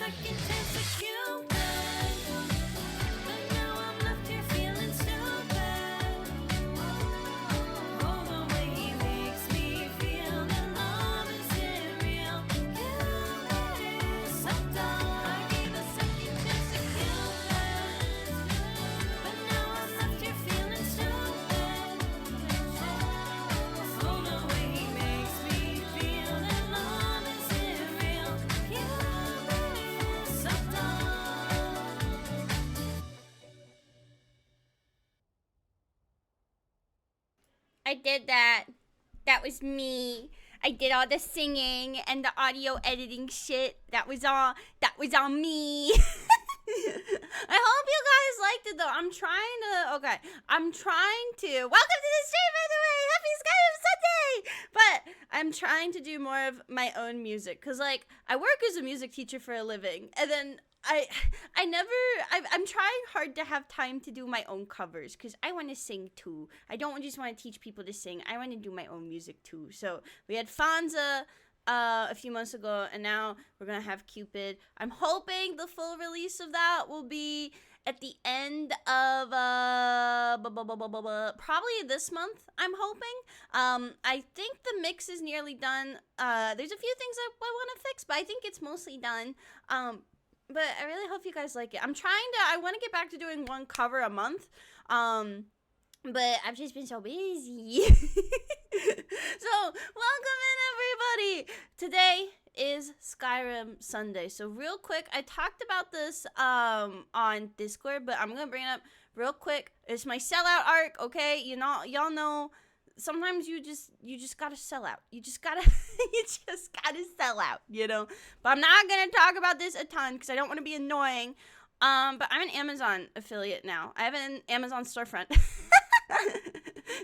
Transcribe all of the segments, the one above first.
second chance at Cupid, but now I'm left here feeling stupid. Oh, the way he makes me feel that love isn't real. Cupid is so dumb. I gave a second chance to Cupid, but now I'm left here feeling stupid. Oh, the way he makes me feel that love isn't real. Cupid is so dumb. I did that. That was me. I did all the singing and the audio editing shit. That was all me. I hope you guys liked it though. I'm trying to welcome to the stream, by the way. Happy Skyrim Sunday. But I'm trying to do more of my own music, cuz like I work as a music teacher for a living, and then I'm trying hard to have time to do my own covers, because I want to sing too. I don't just want to teach people to sing. I want to do my own music too. So we had Fonza a few months ago, and now we're going to have Cupid. I'm hoping the full release of that will be at the end of probably this month, I'm hoping. I think the mix is nearly done. There's a few things I want to fix, but I think it's mostly done. But I really hope you guys like it. I want to get back to doing one cover a month. But I've just been so busy. So, welcome in, everybody. Today is Skyrim Sunday. So, real quick, I talked about this on Discord, but I'm going to bring it up real quick. It's my sellout arc, okay? Y'all know sometimes you just gotta sell out. You just gotta sell out, you know. But I'm not gonna talk about this a ton because I don't want to be annoying. But I'm an Amazon affiliate now. I have an Amazon storefront.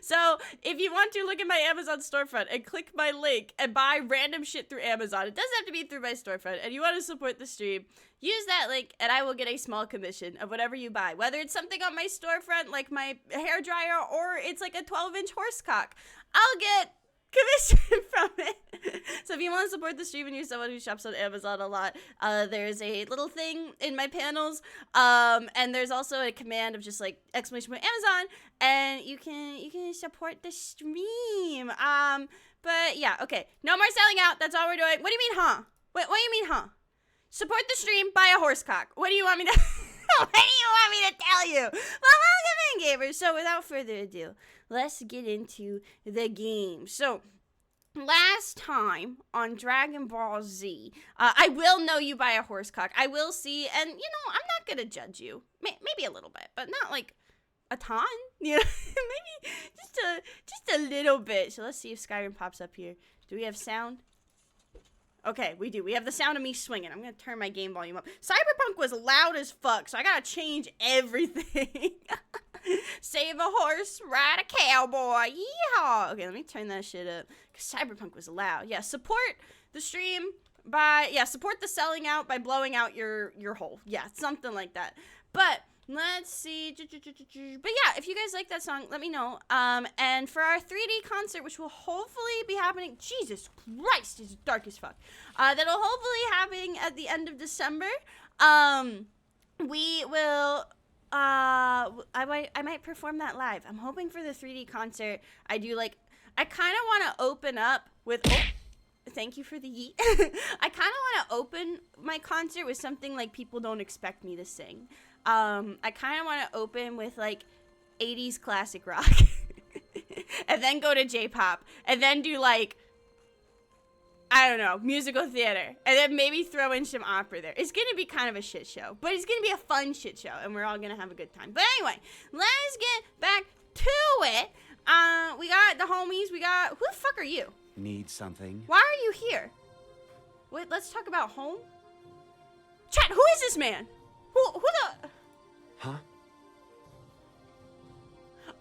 So if you want to look at my Amazon storefront and click my link and buy random shit through Amazon, it doesn't have to be through my storefront, and you want to support the stream, use that link and I will get a small commission of whatever you buy. Whether it's something on my storefront like my hairdryer or it's like a 12-inch horse cock, I'll get commission from it. So if you want to support the stream and you're someone who shops on Amazon a lot, there's a little thing in my panels, and there's also a command of just like !Amazon, and you can support the stream. But yeah, okay, no more selling out. That's all we're doing. What do you mean, huh? What do you mean, huh? Support the stream, buy a horse cock. What do you want me to what do you want me to tell you? Well, welcome in, gamers. So without further ado, let's get into the game. So last time on Dragon Ball Z, I will know you by a horse cock. I will see, and I'm not gonna judge you. Maybe a little bit, but not like a ton. Maybe just a little bit. So let's see if Skyrim pops up here. Do we have sound? Okay, we do. We have the sound of me swinging. I'm gonna turn my game volume up. Cyberpunk was loud as fuck, so I gotta change everything. Save a horse, ride a cowboy. Yeehaw! Okay, let me turn that shit up, because Cyberpunk was loud. Yeah, support the stream support the selling out by blowing out your hole. Yeah, something like that. But let's see. But yeah, if you guys like that song, let me know. And for our 3D concert, which will hopefully be happening, Jesus Christ, it's dark as fuck. That'll hopefully happening at the end of December. We will. I might perform that live. I'm hoping for the 3D concert. I kind of want to open up with. Oh, thank you for the yeet. I kind of want to open my concert with something like people don't expect me to sing. I kind of want to open with like 80s classic rock and then go to J-pop and then do like, I don't know, musical theater, and then maybe throw in some opera there. It's going to be kind of a shit show, but it's going to be a fun shit show, and we're all going to have a good time. But anyway, let's get back to it. We got the homies. Who the fuck are you? Need something? Why are you here? Wait, let's talk about home. Chat, who is this man? Who the... Huh?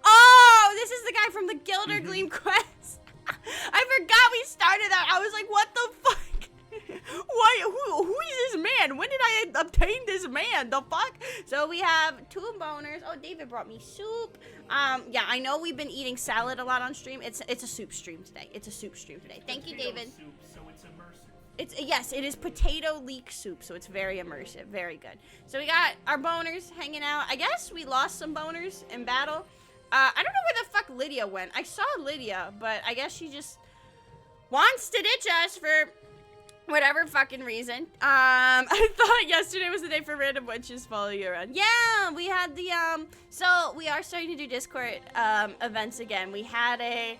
Oh, this is the guy from the Gilder Gleam quest. I forgot we started that. I was like, what the fuck? Who is this man? When did I obtain this man? The fuck? So we have two boners. Oh, David brought me soup. Yeah, I know we've been eating salad a lot on stream. It's a soup stream today. Thank you, David. Soup, so it's immersive. Yes, it is potato leek soup, so it's very immersive, very good. So we got our boners hanging out. I guess we lost some boners in battle. I don't know where the fuck Lydia went. I saw Lydia, but I guess she just wants to ditch us for whatever fucking reason. I thought yesterday was the day for random witches following you around. Yeah, we had the, so we are starting to do Discord, events again. We had a,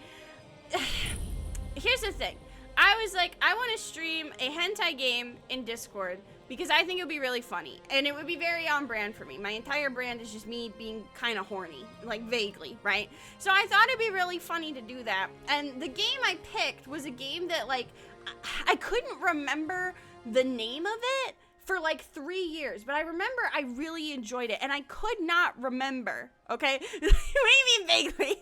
here's the thing. I was like, I want to stream a hentai game in Discord because I think it would be really funny. And it would be very on brand for me. My entire brand is just me being kind of horny, like vaguely, right? So I thought it'd be really funny to do that. And the game I picked was a game that, like, I couldn't remember the name of it for like 3 years, but I remember I really enjoyed it, and I could not remember, okay? What do you mean vaguely?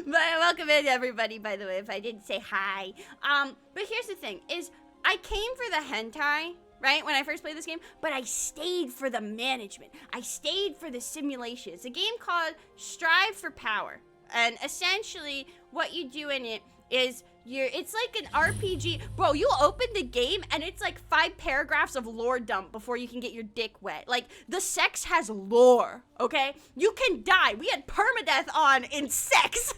But welcome in, everybody, by the way, if I didn't say hi. But here's the thing, is I came for the hentai, right, when I first played this game, but I stayed for the management. I stayed for the simulation. It's a game called Strive for Power, and essentially what you do in it is it's like an RPG. Bro, you open the game and it's like 5 paragraphs of lore dump before you can get your dick wet. Like, the sex has lore, okay? You can die. We had permadeath on in sex.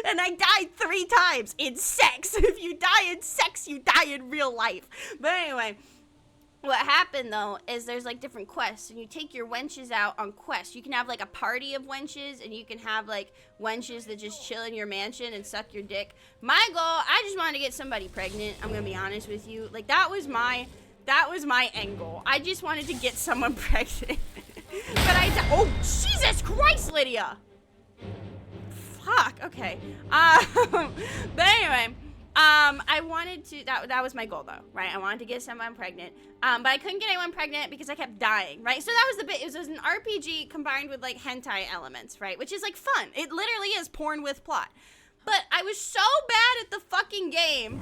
And I died 3 times in sex. If you die in sex, you die in real life. But anyway, what happened, though, is there's, like, different quests, and you take your wenches out on quests. You can have, like, a party of wenches, and you can have, like, wenches that just chill in your mansion and suck your dick. My goal, I just wanted to get somebody pregnant, I'm gonna be honest with you. Like, that was my end goal. I just wanted to get someone pregnant. But oh, Jesus Christ, Lydia! Fuck, okay. But anyway, I wanted to, that was my goal, though, right? I wanted to get someone pregnant, but I couldn't get anyone pregnant because I kept dying, right? So that was the bit. It was an RPG combined with, like, hentai elements, right? Which is, like, fun. It literally is porn with plot. But I was so bad at the fucking game.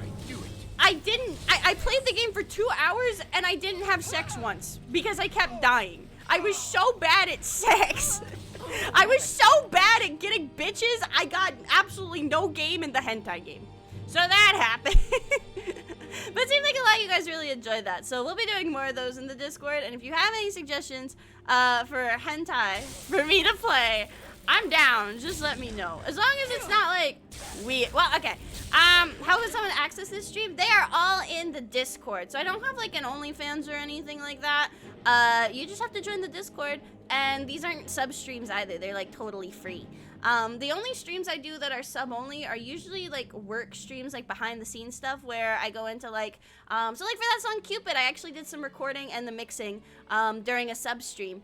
I played the game for 2 hours, and I didn't have sex once because I kept dying. I was so bad at sex. I was so bad at getting bitches, I got absolutely no game in the hentai game. So that happened. But it seems like a lot of you guys really enjoyed that. So we'll be doing more of those in the Discord. And if you have any suggestions for hentai for me to play, I'm down. Just let me know. As long as it's not like well, okay. How would someone access this stream? They are all in the Discord. So I don't have like an OnlyFans or anything like that. You just have to join the Discord. And these aren't sub streams either. They're like totally free. The only streams I do that are sub only are usually like work streams, like behind the scenes stuff where I go into like, so like for that song Cupid, I actually did some recording and the mixing during a sub stream.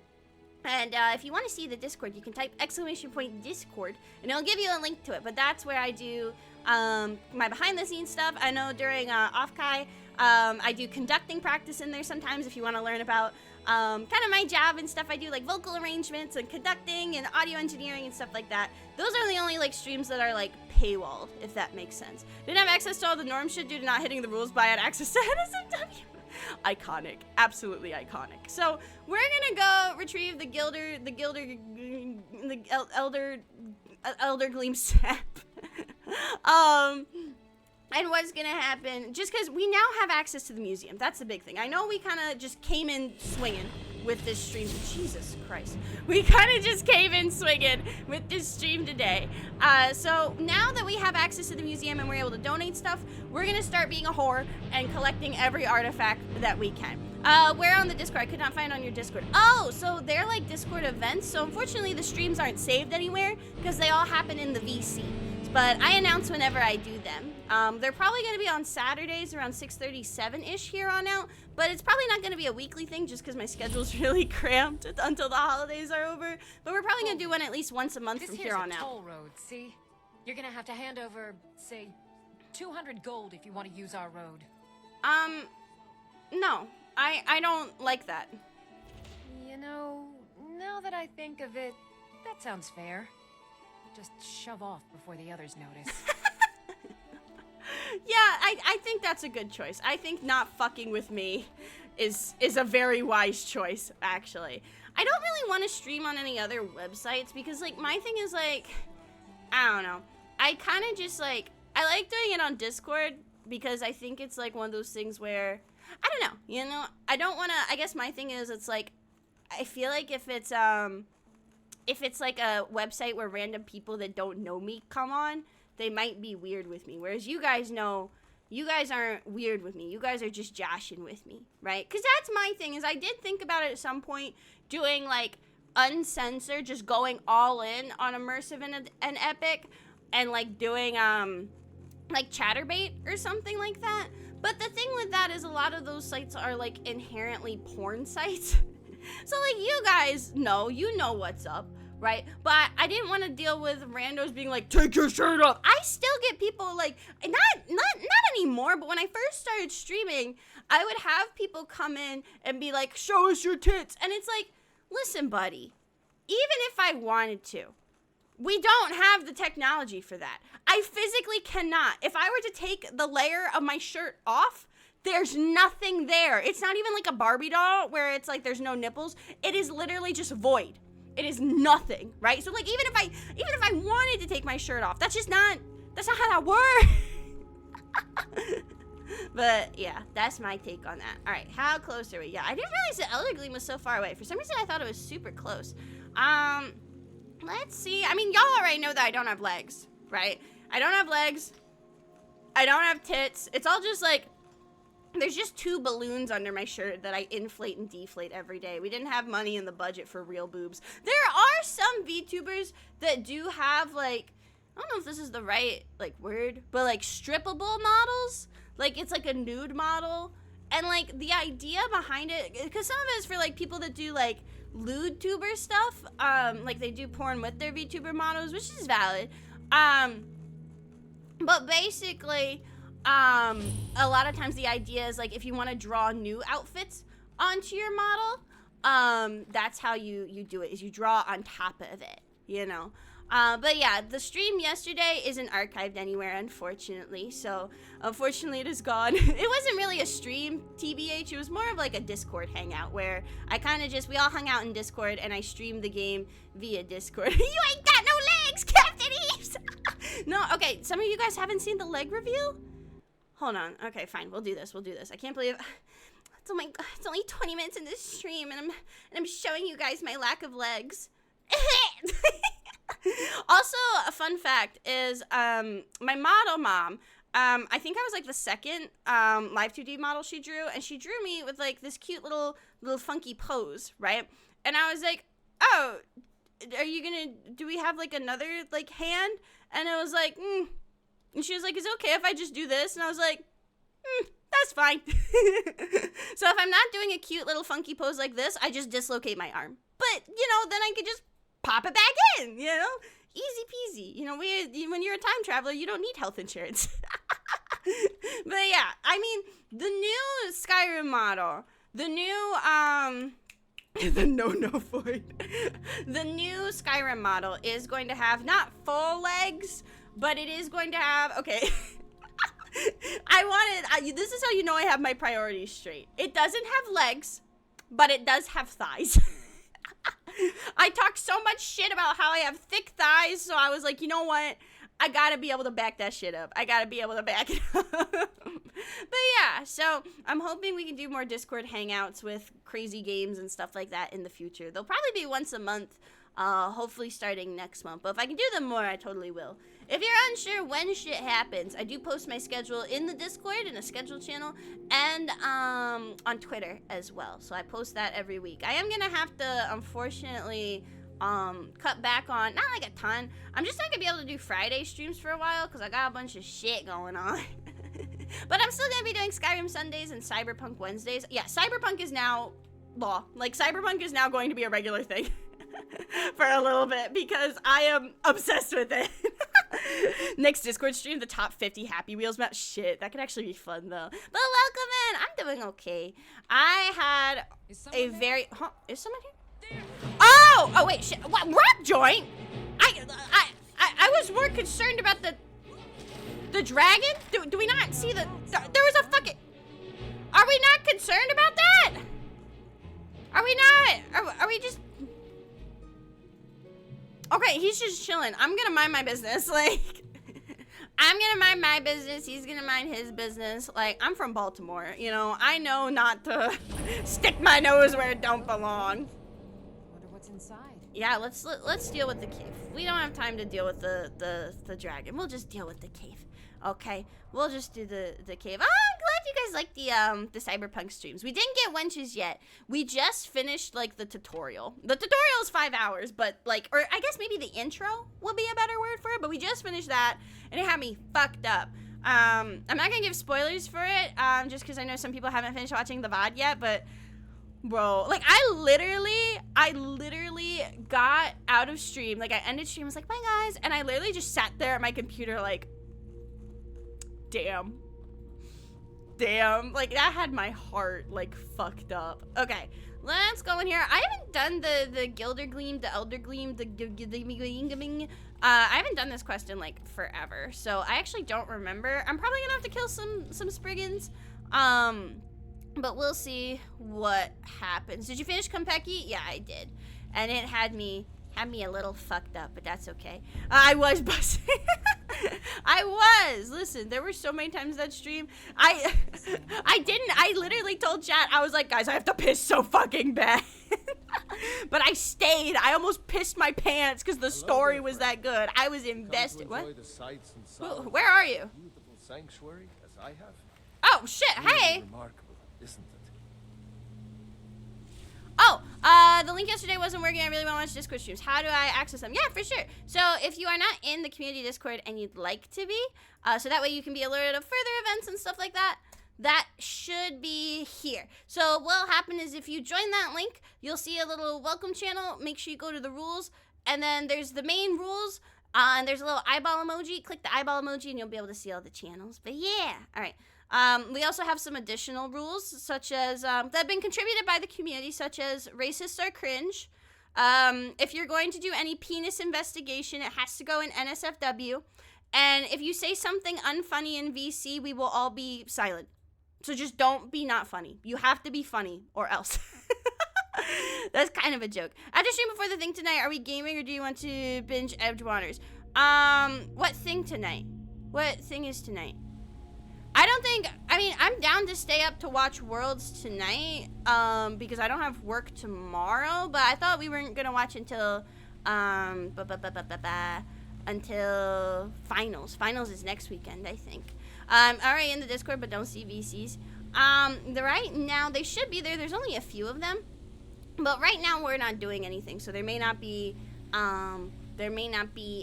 And if you want to see the Discord, you can type !Discord and it'll give you a link to it. But that's where I do my behind the scenes stuff. I know during Off-Kai, I do conducting practice in there sometimes if you want to learn about kind of my job and stuff. I do like vocal arrangements and conducting and audio engineering and stuff like that. Those are the only like streams that are like paywalled, if that makes sense. Didn't have access to all the norm shit due to not hitting the rules by had access to NSFW. Iconic, absolutely iconic. So we're gonna go retrieve the Elder Gleam sap. And what's gonna happen, just because we now have access to the museum, that's the big thing. I know we kind of just came in swinging with this stream. Jesus Christ. We kind of just came in swinging with this stream today. So now that we have access to the museum and we're able to donate stuff, we're gonna start being a whore and collecting every artifact that we can. Where on the Discord? I could not find on your Discord. Oh, so they're like Discord events. So unfortunately the streams aren't saved anywhere because they all happen in the VC. But I announce whenever I do them. They're probably going to be on Saturdays around 6:37-ish here on out. But it's probably not going to be a weekly thing just because my schedule's really cramped until the holidays are over. But we're probably going to do one at least once a month from here on out. This here's a toll road, see? You're going to have to hand over, say, 200 gold if you want to use our road. No. I don't like that. You know, now that I think of it, that sounds fair. Just shove off before the others notice. Yeah, I think that's a good choice. I think not fucking with me is a very wise choice, actually. I don't really want to stream on any other websites because, like, my thing is, like, I don't know. I kind of just, like, I like doing it on Discord because I think it's like one of those things where I don't know, you know, I don't want to. I guess my thing is, it's like I feel like if it's like a website where random people that don't know me come on, they might be weird with me. Whereas you guys know, you guys aren't weird with me. You guys are just joshing with me, right? Because that's my thing, is I did think about it at some point, doing like uncensored, just going all in on immersive and epic, and like doing like Chatterbait or something like that. But the thing with that is a lot of those sites are like inherently porn sites. So like you guys know, you know what's up, right? But I didn't want to deal with randos being like, take your shirt off. I still get people like, not anymore, but when I first started streaming, I would have people come in and be like, show us your tits. And it's like, listen, buddy, even if I wanted to, we don't have the technology for that. I physically cannot. If I were to take the layer of my shirt off, there's nothing there. It's not even like a Barbie doll where it's like there's no nipples. It is literally just void. It is nothing, right? So like even if I wanted to take my shirt off, that's not how that works. But yeah, that's my take on that. All right, how close are we? Yeah, I didn't realize that Elder Gleam was so far away. For some reason, I thought it was super close. Let's see. I mean, y'all already know that I don't have legs, right? I don't have legs. I don't have tits. It's all just like, there's just 2 balloons under my shirt that I inflate and deflate every day. We didn't have money in the budget for real boobs. There are some VTubers that do have like, I don't know if this is the right like word, but like strippable models. Like it's like a nude model. And like the idea behind it, because some of it is for like people that do like lewd tuber stuff. Like they do porn with their VTuber models, which is valid. But basically, a lot of times the idea is like if you want to draw new outfits onto your model, that's how you do it, is you draw on top of it, you know. But yeah, the stream yesterday isn't archived anywhere, unfortunately. So unfortunately it is gone. It wasn't really a stream, TBH. It was more of like a Discord hangout where I kind of just, we all hung out in Discord and I streamed the game via Discord. You ain't got no legs, Captain Eves! No, okay, some of you guys haven't seen the leg reveal? Hold on. Okay, fine. We'll do this. I can't believe it's only 20 minutes in this stream and I'm showing you guys my lack of legs. Also, a fun fact is my model mom, I think I was like the second live 2D model she drew, and she drew me with like this cute little funky pose, right? And I was like, oh, do we have like another like hand? And it was like, And she was like, is it okay if I just do this? And I was like, that's fine. So if I'm not doing a cute little funky pose like this, I just dislocate my arm. But, you know, then I could just pop it back in, you know? Easy peasy. You know, when you're a time traveler, you don't need health insurance. But yeah, I mean, the new Skyrim model, the new, the no void. The new Skyrim model is going to have not full legs, but it is going to have, okay. This is how you know I have my priorities straight. It doesn't have legs, but it does have thighs. I talk so much shit about how I have thick thighs, so I was like, you know what? I gotta be able to back that shit up. I gotta be able to back it up. But yeah, so I'm hoping we can do more Discord hangouts with crazy games and stuff like that in the future. They'll probably be once a month, hopefully starting next month. But if I can do them more, I totally will. If you're unsure when shit happens, I do post my schedule in the Discord, in a schedule channel, and on Twitter as well. So I post that every week. I am gonna have to, unfortunately, cut back on, not like a ton. I'm just not gonna be able to do Friday streams for a while because I got a bunch of shit going on. But I'm still gonna be doing Skyrim Sundays and Cyberpunk Wednesdays. Yeah, Cyberpunk is now law. Like, Cyberpunk is now going to be a regular thing for a little bit because I am obsessed with it. Next Discord stream, the top 50 Happy Wheels map. Shit, that could actually be fun though. But welcome in. I'm doing okay. I had a very... Huh? Is someone here? Oh, wait, shit. What? Rock joint? I was more concerned about the dragon? Do we not see there was a fucking... Are we not concerned about that? Are we not? Are we just... Okay, he's just chilling. I'm gonna mind my business. Like, I'm gonna mind my business, he's gonna mind his business. Like, I'm from Baltimore, you know, I know not to stick my nose where it don't belong. Wonder what's inside. Yeah, let's deal with the cave. We don't have time to deal with the dragon. We'll just deal with the cave. Okay, we'll just do the cave. Oh, I'm glad you guys like the Cyberpunk streams. We didn't get wenches yet. We just finished like the tutorial. The tutorial is 5 hours, but like, or I guess maybe the intro would be a better word for it. But we just finished that, and it had me fucked up. I'm not gonna give spoilers for it, just because I know some people haven't finished watching the VOD yet, but. Bro, like I literally got out of stream. Like I ended stream, I was like, bye guys. And I literally just sat there at my computer like, damn. Like that had my heart like fucked up. Okay, let's go in here. I haven't done the Gildergleam, the Eldergleam, I haven't done this quest in like forever. So I actually don't remember. I'm probably gonna have to kill some Spriggans. But we'll see what happens. Did you finish Konpeki? Yeah, I did. And it had me a little fucked up, but that's okay. I was buzzing. I was. Listen, there were so many times that stream. I literally told chat, I was like, guys, I have to piss so fucking bad. But I stayed. I almost pissed my pants because the story was that good. I was invested. What? The sights and sounds Where are of you? a beautiful sanctuary, as I have. Oh, shit. Hey. Remarkable, isn't it? Oh, the link yesterday wasn't working. I really want to watch Discord streams. How do I access them? Yeah, for sure. So if you are not in the community Discord and you'd like to be, so that way you can be alerted of further events and stuff like that, that should be here. So what'll happen is if you join that link, you'll see a little welcome channel. Make sure you go to the rules, and then there's the main rules, and there's a little eyeball emoji. Click the eyeball emoji and you'll be able to see all the channels. But yeah, all right. We also have some additional rules, such as that have been contributed by the community, such as racists are cringe. If you're going to do any penis investigation, it has to go in NSFW. And if you say something unfunny in VC, we will all be silent. So just don't be not funny. You have to be funny or else. That's kind of a joke. After stream before the thing tonight, are we gaming or do you want to binge Edgewaters? What thing tonight? What thing is tonight? I'm down to stay up to watch Worlds tonight, because I don't have work tomorrow, but I thought we weren't gonna watch until, until finals. Finals is next weekend, I think. I'm already in the Discord, but don't see VCs. Right now, they should be there. There's only a few of them, but right now we're not doing anything, so there may not be,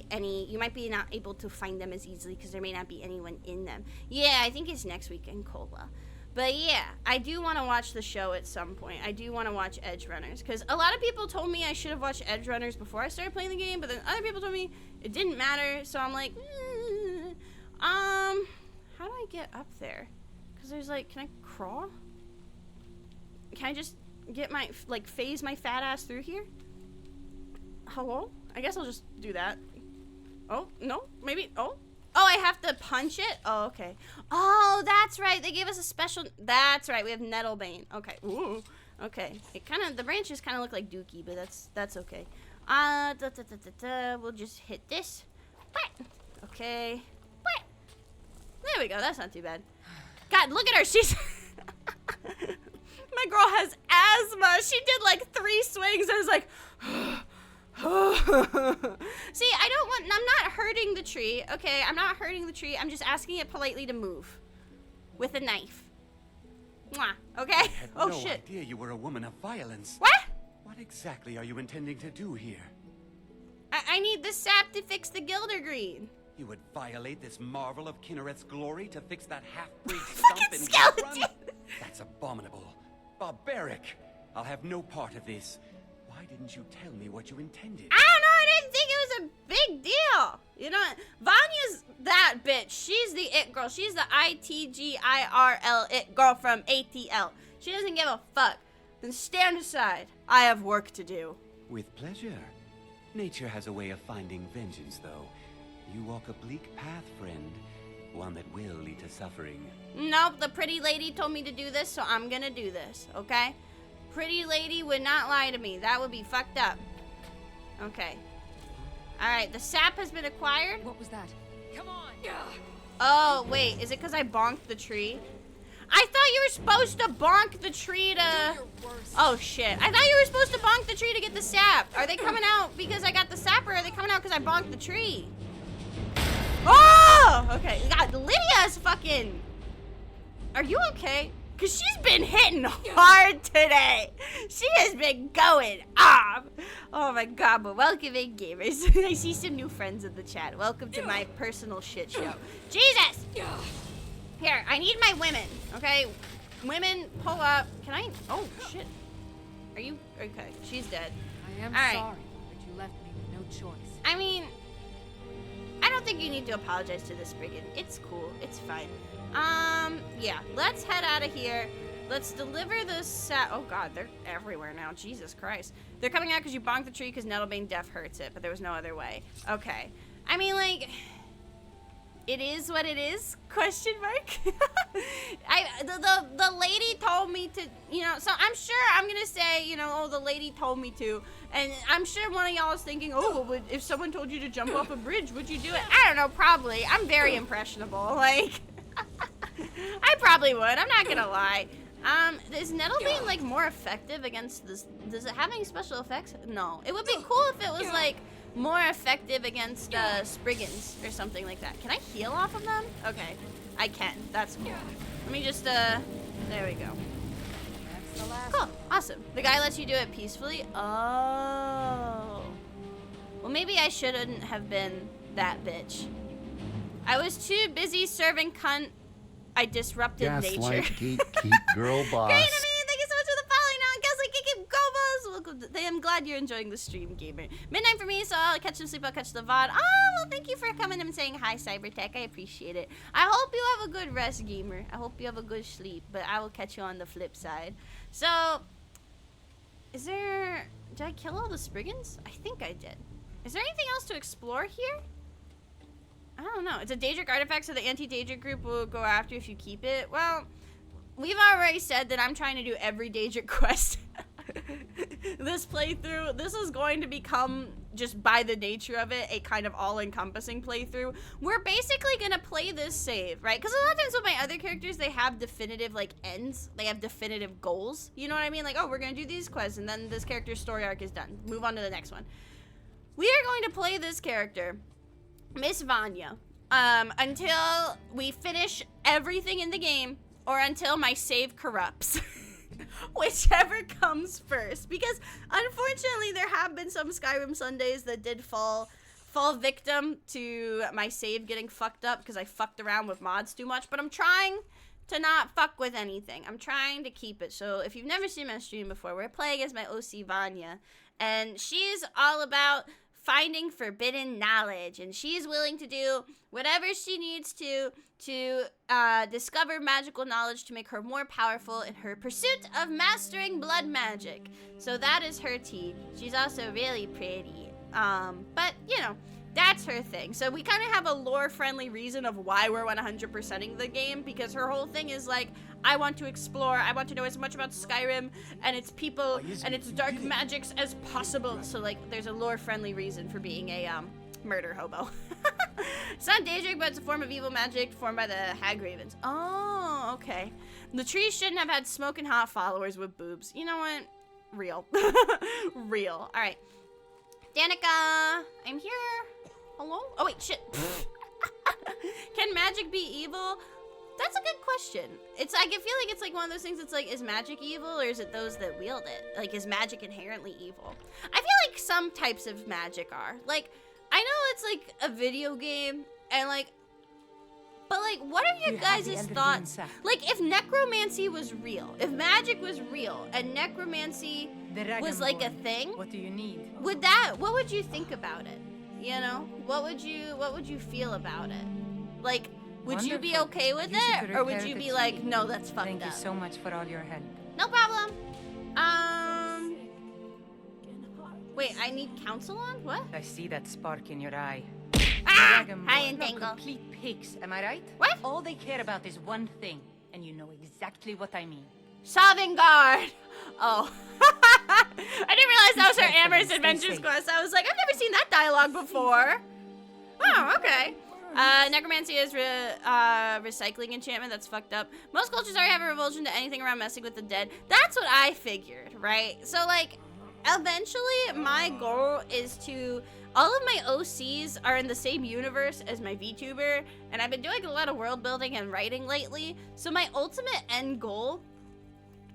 any, you might be not able to find them as easily because there may not be anyone in them. Yeah, I think it's next weekend, Cola. But yeah, I do want to watch the show at some point. I do want to watch Edgerunners because a lot of people told me I should have watched Edgerunners before I started playing the game, but then other people told me it didn't matter, so I'm like, how do I get up there? Because there's like, can I crawl? Can I just get my, like, phase my fat ass through here? Hello? I guess I'll just do that. Oh, no, maybe, oh, I have to punch it? Oh, okay. Oh, that's right, they gave us a special, that's right, we have Nettlebane. Okay, ooh, okay. It kind of, the branches kind of look like Dookie, but that's okay. We'll just hit this. Okay. There we go, that's not too bad. God, look at her, she's, my girl has asthma. She did like 3 swings and was like, see, I'm not hurting the tree, okay? I'm not hurting the tree. I'm just asking it politely to move with a knife. Mwah, okay? I had Oh, no shit. idea you were a woman of violence. What? What exactly are you intending to do here? I need the sap to fix the Gildergreen. You would violate this marvel of Kinnereth's glory to fix that half-breed stump Fucking in skeleton! Whiterun? That's abominable. Barbaric. I'll have no part of this. Why didn't you tell me what you intended? I don't know, I didn't think it was a big deal. You know, Vanya's that bitch. She's the it girl. She's the ITGIRL it girl from ATL. She doesn't give a fuck. Then stand aside. I have work to do. With pleasure. Nature has a way of finding vengeance, though. You walk a bleak path, friend. One that will lead to suffering. Nope, the pretty lady told me to do this, so I'm gonna do this, okay? Pretty lady would not lie to me. That would be fucked up. Okay. Alright, the sap has been acquired. What was that? Come on. Oh, wait, is it because I bonked the tree? I thought you were supposed to bonk the tree to... Oh, shit. I thought you were supposed to bonk the tree to get the sap. Are they coming out because I got the sap, or are they coming out because I bonked the tree? Oh! Okay, God, Lydia's fucking... Are you okay? Because she's been hitting hard today. She has been going off. Oh, my God, but welcome in, gamers. I see some new friends in the chat. Welcome to my personal shit show. Jesus! Here, I need my women, okay? Women, pull up. Can I? Oh, shit. Are you? Okay, she's dead. I am All right. sorry, but you left me with no choice. I mean, I don't think you need to apologize to this brigand. It's cool. It's fine. Yeah, let's head out of here. Let's deliver the Oh, God, they're everywhere now. Jesus Christ. They're coming out because you bonked the tree because Nettle being deaf hurts it, but there was no other way. Okay. I mean, like... It is what it is? Question mark. The lady told me to, you know, so I'm sure I'm gonna say, you know, oh, the lady told me to, and I'm sure one of y'all is thinking, oh, well, if someone told you to jump off a bridge, would you do it? I don't know, probably. I'm very impressionable. Like, I probably would. I'm not gonna lie. Is Nettle being like more effective against this? Does it have any special effects? No. It would be cool if it was like more effective against Spriggans or something like that. Can I heal off of them? Okay, I can. That's cool. Let me just there we go. That's the last. Cool, awesome. The guy lets you do it peacefully. Oh. Well, maybe I shouldn't have been that bitch. I was too busy serving cunt. I disrupted nature. Gaslight, gatekeep, girl boss. Great, I mean, thank you so much for the following now. Gaslight, Geeky, Go Balls. Welcome to, I'm glad you're enjoying the stream, gamer. Midnight for me, so I'll catch some sleep, I'll catch the VOD. Oh, well, thank you for coming and saying hi, Cybertech. I appreciate it. I hope you have a good rest, gamer. I hope you have a good sleep, but I will catch you on the flip side. So, is there... Did I kill all the Spriggans? I think I did. Is there anything else to explore here? I don't know. It's a Daedric artifact, so the anti-Daedric group will go after you if you keep it. Well, we've already said that I'm trying to do every Daedric quest. This playthrough, this is going to become, just by the nature of it, a kind of all-encompassing playthrough. We're basically gonna play this save, right? Because a lot of times with my other characters, they have definitive, like, ends. They have definitive goals. You know what I mean? Like, oh, we're gonna do these quests, and then this character's story arc is done. Move on to the next one. We are going to play this character, Miss Vanya, until we finish everything in the game, or until my save corrupts. Whichever comes first. Because, unfortunately, there have been some Skyrim Sundays that did fall victim to my save getting fucked up because I fucked around with mods too much. But I'm trying to not fuck with anything. I'm trying to keep it. So, if you've never seen my stream before, we're playing as my OC Vanya. And she's all about finding forbidden knowledge, and she's willing to do whatever she needs to discover magical knowledge to make her more powerful in her pursuit of mastering blood magic. So that is her tea. She's also really pretty. But, you know, that's her thing. So we kind of have a lore-friendly reason of why we're 100%ing the game, because her whole thing is like, I want to explore, I want to know as much about Skyrim and its people and its dark magics as possible. So, like, there's a lore-friendly reason for being a, murder hobo. It's not Daedric, but it's a form of evil magic formed by the Hag Ravens. Oh, okay. The tree shouldn't have had smoking hot followers with boobs. You know what? Real. Real. Alright. Danica, I'm here. Hello? Oh, wait, shit. Can magic be evil? That's a good question. It's like, I feel like it's like one of those things that's like, is magic evil or is it those that wield it? Like, is magic inherently evil? I feel like some types of magic are. Like, I know it's like a video game and like, but like, what are your guys' thoughts? Like, if necromancy was real, if magic was real and necromancy was like a thing, What do you need? what would you think about it? You know, what would you feel about it? Like, would you be Wonderful. okay with Use it it, to or would repair you the be like, tree. no, that's fucked Thank up? you so much for all your help. No problem. Wait, I need counsel on what? I see that spark in your eye. Ah! Dragonborn Hi, are Entangle. complete pigs, am I right? What? All they care about is one thing, and you know exactly what I mean. Sovngarde. Oh. I didn't realize that was her Careful, Amherst stay Adventures safe. quest. I was like, I've never seen that dialogue before. Oh, okay. Necromancy is recycling enchantment. That's fucked up. Most cultures already have a revulsion to anything around messing with the dead. That's what I figured, right? So, like, eventually, my goal is to... All of my OCs are in the same universe as my VTuber, and I've been doing a lot of world building and writing lately. So my ultimate end goal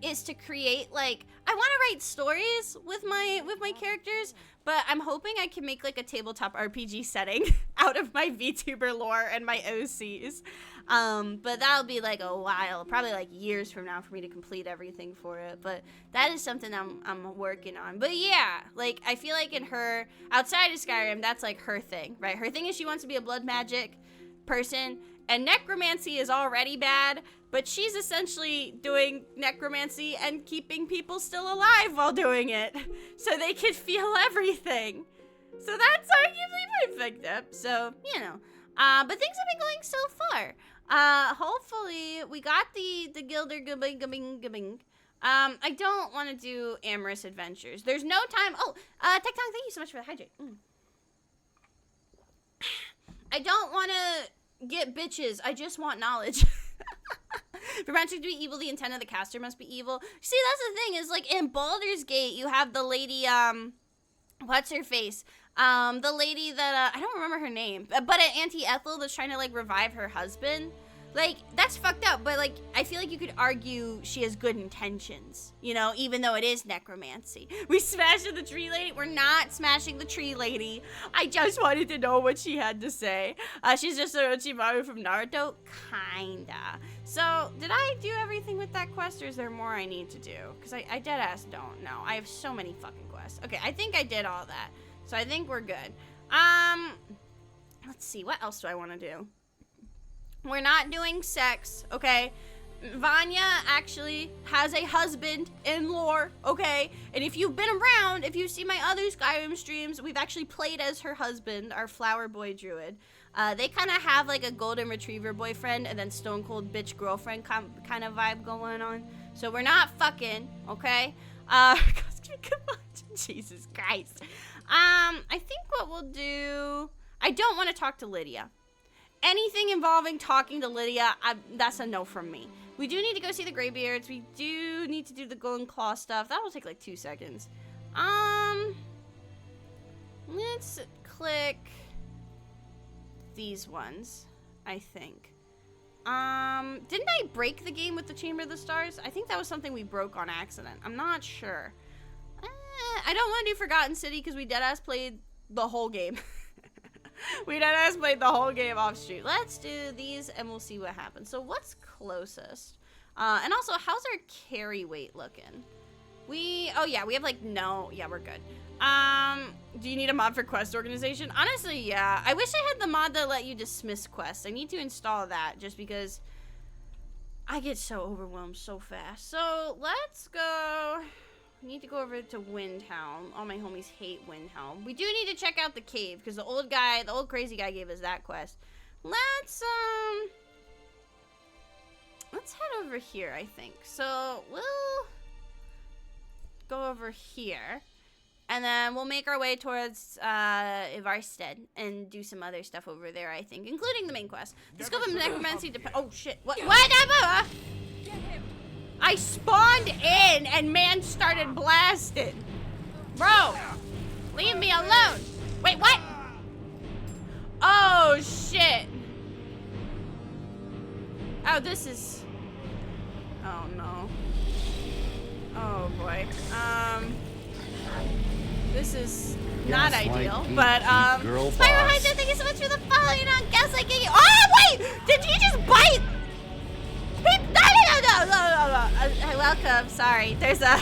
is to create, like, I want to write stories with my characters, but I'm hoping I can make like a tabletop RPG setting out of my VTuber lore and my OCs. But that'll be like a while, probably like years from now for me to complete everything for it. But that is something I'm working on. But yeah, like I feel like in her, outside of Skyrim, that's like her thing, right? Her thing is she wants to be a blood magic person, and necromancy is already bad, but she's essentially doing necromancy and keeping people still alive while doing it, so they can feel everything. So that's arguably my victim. So, you know. But things have been going so far. Hopefully, we got the Gilder Gubbing. I don't want to do amorous adventures. There's no time. Oh, Tectonic, thank you so much for the hydrate. I don't want to get bitches. I just want knowledge. For magic to be evil, the intent of the caster must be evil. See, that's the thing, is like in Baldur's Gate, you have the lady, what's her face? The lady that, I don't remember her name, but Auntie Ethel that's trying to, like, revive her husband. Like, that's fucked up, but, like, I feel like you could argue she has good intentions, you know, even though it is necromancy. We smashed the tree lady. We're not smashing the tree lady. I just wanted to know what she had to say. She's just a Orochimaru from Naruto? Kinda. So, did I do everything with that quest, or is there more I need to do? Because I deadass don't know. I have so many fucking quests. Okay, I think I did all that. So I think we're good. Let's see, what else do I want to do? We're not doing sex, okay? Vanya actually has a husband in lore, okay? And if you've been around, if you see my other Skyrim streams, we've actually played as her husband, our flower boy druid. They kind of have like a golden retriever boyfriend and then stone cold bitch girlfriend kind of vibe going on. So we're not fucking, okay? Jesus Christ. I think what we'll do... I don't want to talk to Lydia. Anything involving talking to Lydia, that's a no from me. We do need to go see the Greybeards. We do need to do the Golden Claw stuff. That will take like 2 seconds. Let's click these ones, I think. Didn't I break the game with the Chamber of the Stars? I think that was something we broke on accident. I'm not sure. I don't want to do Forgotten City because we deadass played the whole game. We deadass played the whole game off street. Let's do these and we'll see what happens. So what's closest? And also, how's our carry weight looking? Oh yeah, we have like yeah, we're good. Do you need a mod for quest organization? Honestly, yeah. I wish I had the mod that let you dismiss quests. I need to install that just because I get so overwhelmed so fast. So let's go. We need to go over to Windhelm. All my homies hate Windhelm. We do need to check out the cave because the old crazy guy gave us that quest. Let's head over here, I think. So we'll go over here. And then we'll make our way towards Ivarstead and do some other stuff over there, I think, including the main quest. The scope of necromancy oh shit. What? I spawned in and man started blasting. Bro, leave me alone. Wait, what? Oh shit. Oh, this is... Oh no. Oh boy. This is not ideal, but girl Spyro boss. Hydra, thank you so much for the follow. You're not gaslighting. Oh wait, did you just bite? No. Welcome. Sorry, there's a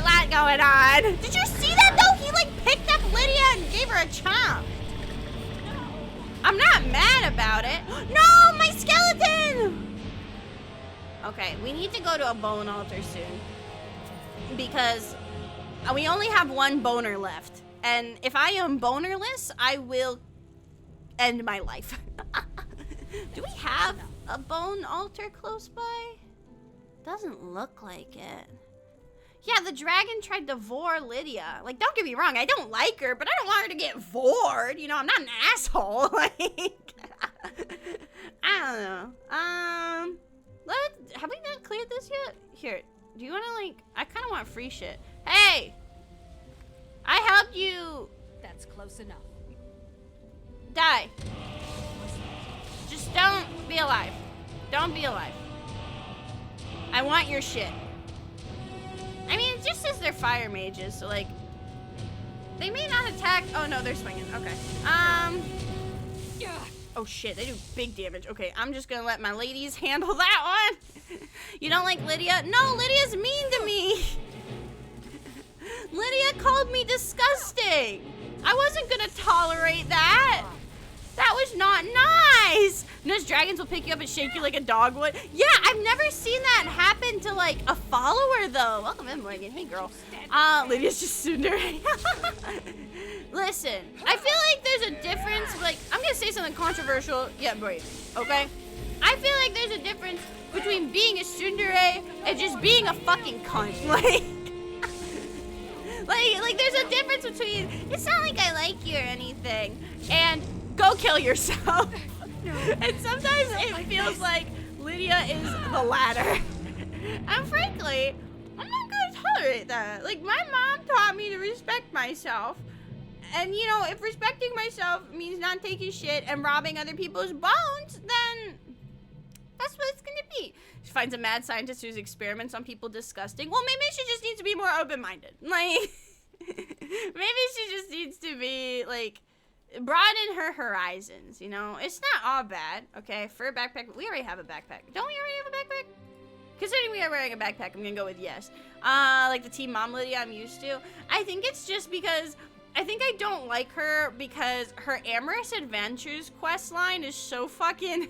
lot going on. Did you see that though? He like picked up Lydia and gave her a chomp. I'm not mad about it. No, my skeleton. Okay, we need to go to a bone altar soon because we only have one boner left, and if I am bonerless, I will end my life. Do we have a bone altar close by? Doesn't look like it. Yeah, the dragon tried to vor Lydia. Like, don't get me wrong, I don't like her, but I don't want her to get vored. You know, I'm not an asshole. Like, I don't know. Have we not cleared this yet? Here, do you want to, like, I kind of want free shit. Hey! I helped you That's close enough. die. Just don't be alive. Don't be alive. I want your shit. I mean, it just says they're fire mages, so like, they may not attack. Oh no, they're swinging. Okay. Oh shit, they do big damage. Okay, I'm just gonna let my ladies handle that one. You don't like Lydia? No, Lydia's mean to me. Lydia called me disgusting. I wasn't gonna tolerate that. That was not nice. And those dragons will pick you up and shake you like a dog would. Yeah, I've never seen that happen to like a follower though. Welcome in, Morgan. Hey, girl. Lydia's just tsundere. Listen, I feel like there's a difference. Like, I'm gonna say something controversial. Yeah, boy. Okay. I feel like there's a difference between being a tsundere and just being a fucking cunt. Like there's a difference between, it's not like I like you or anything, and go kill yourself. And sometimes it feels like Lydia is the latter. And frankly, I'm not gonna tolerate that. Like, my mom taught me to respect myself. And you know, if respecting myself means not taking shit and robbing other people's bones, then that's what it's gonna be. She finds a mad scientist whose experiments on people disgusting. Well, maybe she just needs to be more open-minded. Like, maybe she just needs to be, like, broaden her horizons, you know? It's not all bad, okay? For a backpack, we already have a backpack. Don't we already have a backpack? Considering we are wearing a backpack, I'm gonna go with yes. Like the Team Mom Lydia I'm used to. I think it's just because I think I don't like her because her Amorous Adventures quest line is so fucking...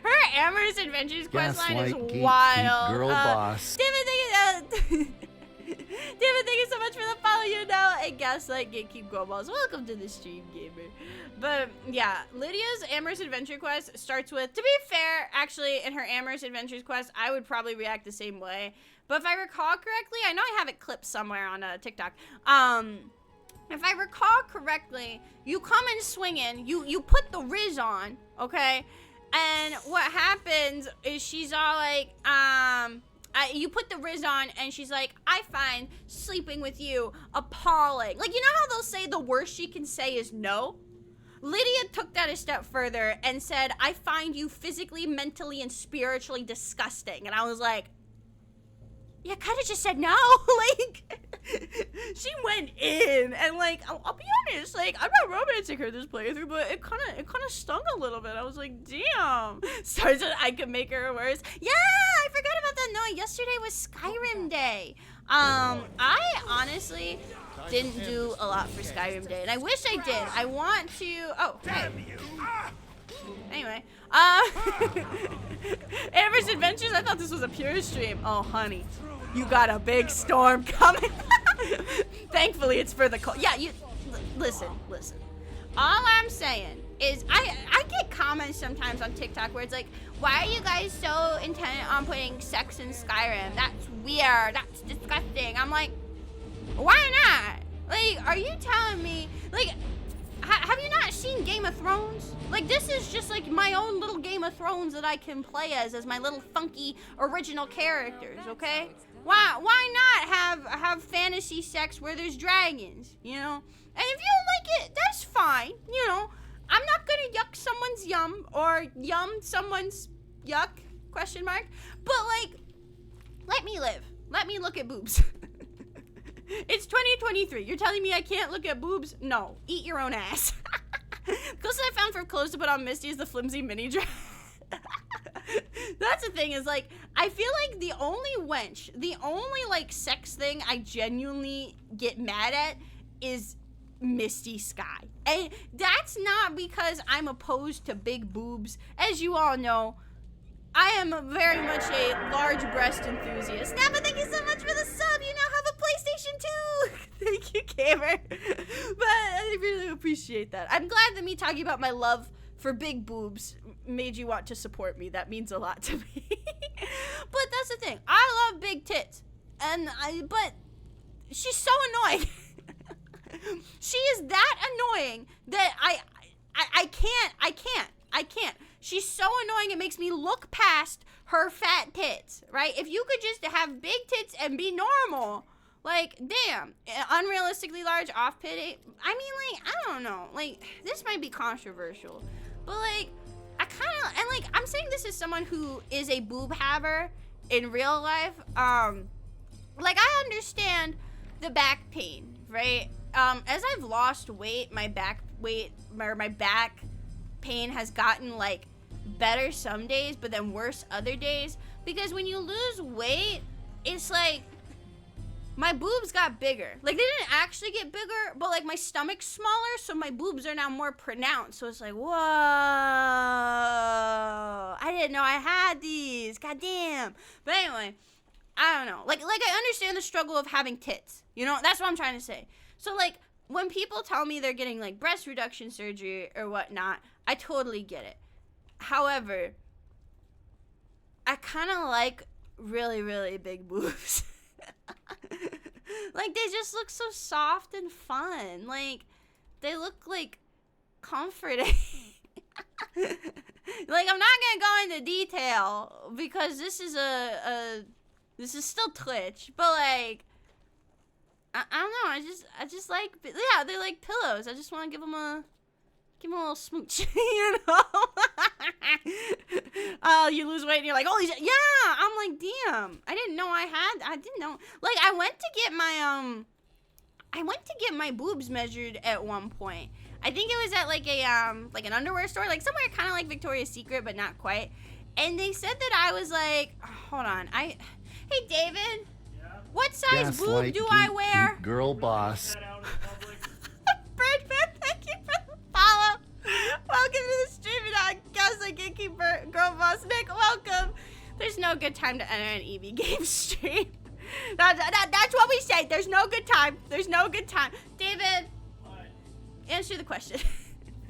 Her Amorous Adventures quest line is Gaslight, gatekeep, wild. girl boss. David, thank you so much for the follow, you know, and Gaslight, Gatekeep, Girl Balls. Welcome to the stream, gamer. But yeah, Lydia's Amorous Adventure quest starts with, to be fair, actually, in her Amorous Adventures quest, I would probably react the same way. But if I recall correctly, I know I have it clipped somewhere on TikTok. If I recall correctly, you come in swinging, you put the Riz on, okay? And what happens is she's all like, you put the Riz on and she's like, I find sleeping with you appalling. Like, you know how they'll say the worst she can say is no? Lydia took that a step further and said, I find you physically, mentally, and spiritually disgusting. And I was like, yeah, kind of just said no. Like, she went in, and like, I'll be honest, like, I'm not romancing her this playthrough, but it kind of stung a little bit. I was like, damn. Sorry that I could make her worse. Yeah, I forgot about that. No, yesterday was Skyrim Day. I honestly didn't do a lot for Skyrim Day, and I wish I did. I want to. Oh, hey. Anyway, Amber's Adventures. I thought this was a pure stream. Oh, honey, you got a big storm coming. Thankfully, it's for the cold. Yeah, you listen. All I'm saying is, I get comments sometimes on TikTok where it's like, why are you guys so intent on putting sex in Skyrim? That's weird. That's disgusting. I'm like, why not? Like, are you telling me, like, have you not seen Game of Thrones? Like, this is just like my own little Game of Thrones that I can play as my little funky original characters, okay? Why not have fantasy sex where there's dragons, you know? And if you don't like it, that's fine, you know? I'm not gonna yuck someone's yum or yum someone's yuck, question mark. But like, let me live. Let me look at boobs. It's 2023. You're telling me I can't look at boobs? No. Eat your own ass. Closest I found for clothes to put on Misty is the flimsy mini dress. That's the thing, is like, I feel like the only like sex thing I genuinely get mad at is Misty Sky. And that's not because I'm opposed to big boobs. As you all know, I am very much a large breast enthusiast. Napa, thank you so much for the sub. You now have a PlayStation 2. Thank you, Gamer. But I really appreciate that. I'm glad that me talking about my love for big boobs made you want to support me. That means a lot to me. But that's the thing. I love big tits. but she's so annoying. She is that annoying that I can't. She's so annoying it makes me look past her fat tits, right? If you could just have big tits and be normal, like, damn, unrealistically large, off-putting. I mean, like, I don't know, like, this might be controversial, but like, I kind of, and like, I'm saying this as someone who is a boob haver in real life. Like, I understand the back pain, right? As I've lost weight, my back pain has gotten like better some days, but then worse other days. Because when you lose weight, it's like my boobs got bigger. Like, they didn't actually get bigger, but like my stomach's smaller, so my boobs are now more pronounced. So it's like, whoa, I didn't know I had these. Goddamn. But anyway, I don't know. Like I understand the struggle of having tits. You know, that's what I'm trying to say. So like, when people tell me they're getting like breast reduction surgery or whatnot, I totally get it. However, I kind of like really, really big boobs. Like, they just look so soft and fun. Like, they look like comforting. Like, I'm not gonna go into detail because this is this is still Twitch, but like, I don't know. I just like, yeah, they're like pillows. I just want to give them a little smooch, you know. You lose weight and you're like, holy shit, yeah. I'm like, damn. I didn't know I didn't know. Like, I went to get my boobs measured at one point. I think it was at like an underwear store, like somewhere kind of like Victoria's Secret, but not quite. And they said that I was like, hold on, hey David. What size boob Gaslight, do I geek, wear? geek, girl boss. Birdman, thank you for the follow. Welcome to the stream, and I guess I can keep girl boss. Nick, welcome. There's no good time to enter an EV game stream. That's what we say. There's no good time. There's no good time. David, What? answer the question.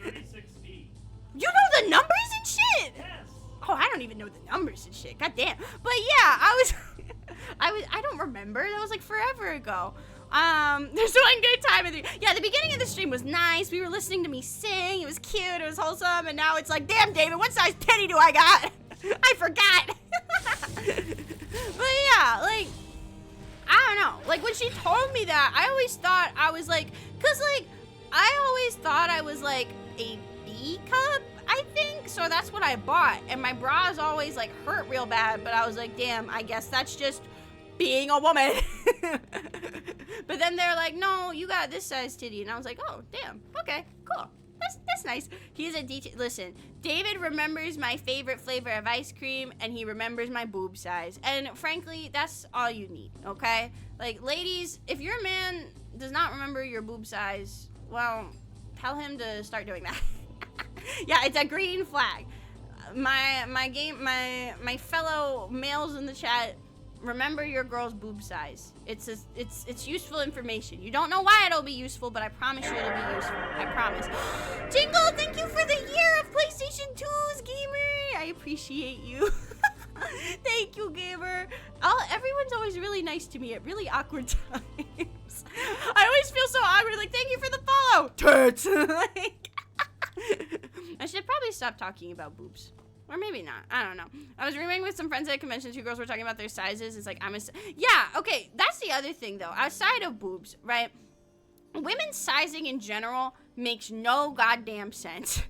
36D. You know the numbers and shit? Yes. Oh, I don't even know the numbers and shit. God damn. But yeah, I don't remember. That was like forever ago. There's one good time. Yeah, the beginning of the stream was nice. We were listening to me sing. It was cute. It was wholesome. And now it's like, damn, David, what size titty do I got? I forgot. But yeah, like, I don't know. Like, when she told me that, I always thought I was like, cause like, I always thought I was like a B cup, I think. So that's what I bought. And my bras always like hurt real bad. But I was like, damn, I guess that's just being a woman. But then they're like, no, you got this size titty. And I was like, oh, damn. Okay, cool. That's nice. He's a detail. Listen, David remembers my favorite flavor of ice cream, and he remembers my boob size. And frankly, that's all you need, okay? Like, ladies, if your man does not remember your boob size, well, tell him to start doing that. Yeah, it's a green flag. My fellow males in the chat, remember your girl's boob size. It's useful information. You don't know why it'll be useful, but I promise you it'll be useful. I promise. Jingle, thank you for the year of PlayStation 2s, gamer. I appreciate you. Thank you, gamer. Everyone's always really nice to me at really awkward times. I always feel so awkward. Like, thank you for the follow. Tits. Like, I should probably stop talking about boobs. Or maybe not. I don't know. I was rooming with some friends at a convention. 2 girls were talking about their sizes. It's like, yeah, okay. That's the other thing, though. Outside of boobs, right? Women's sizing in general makes no goddamn sense.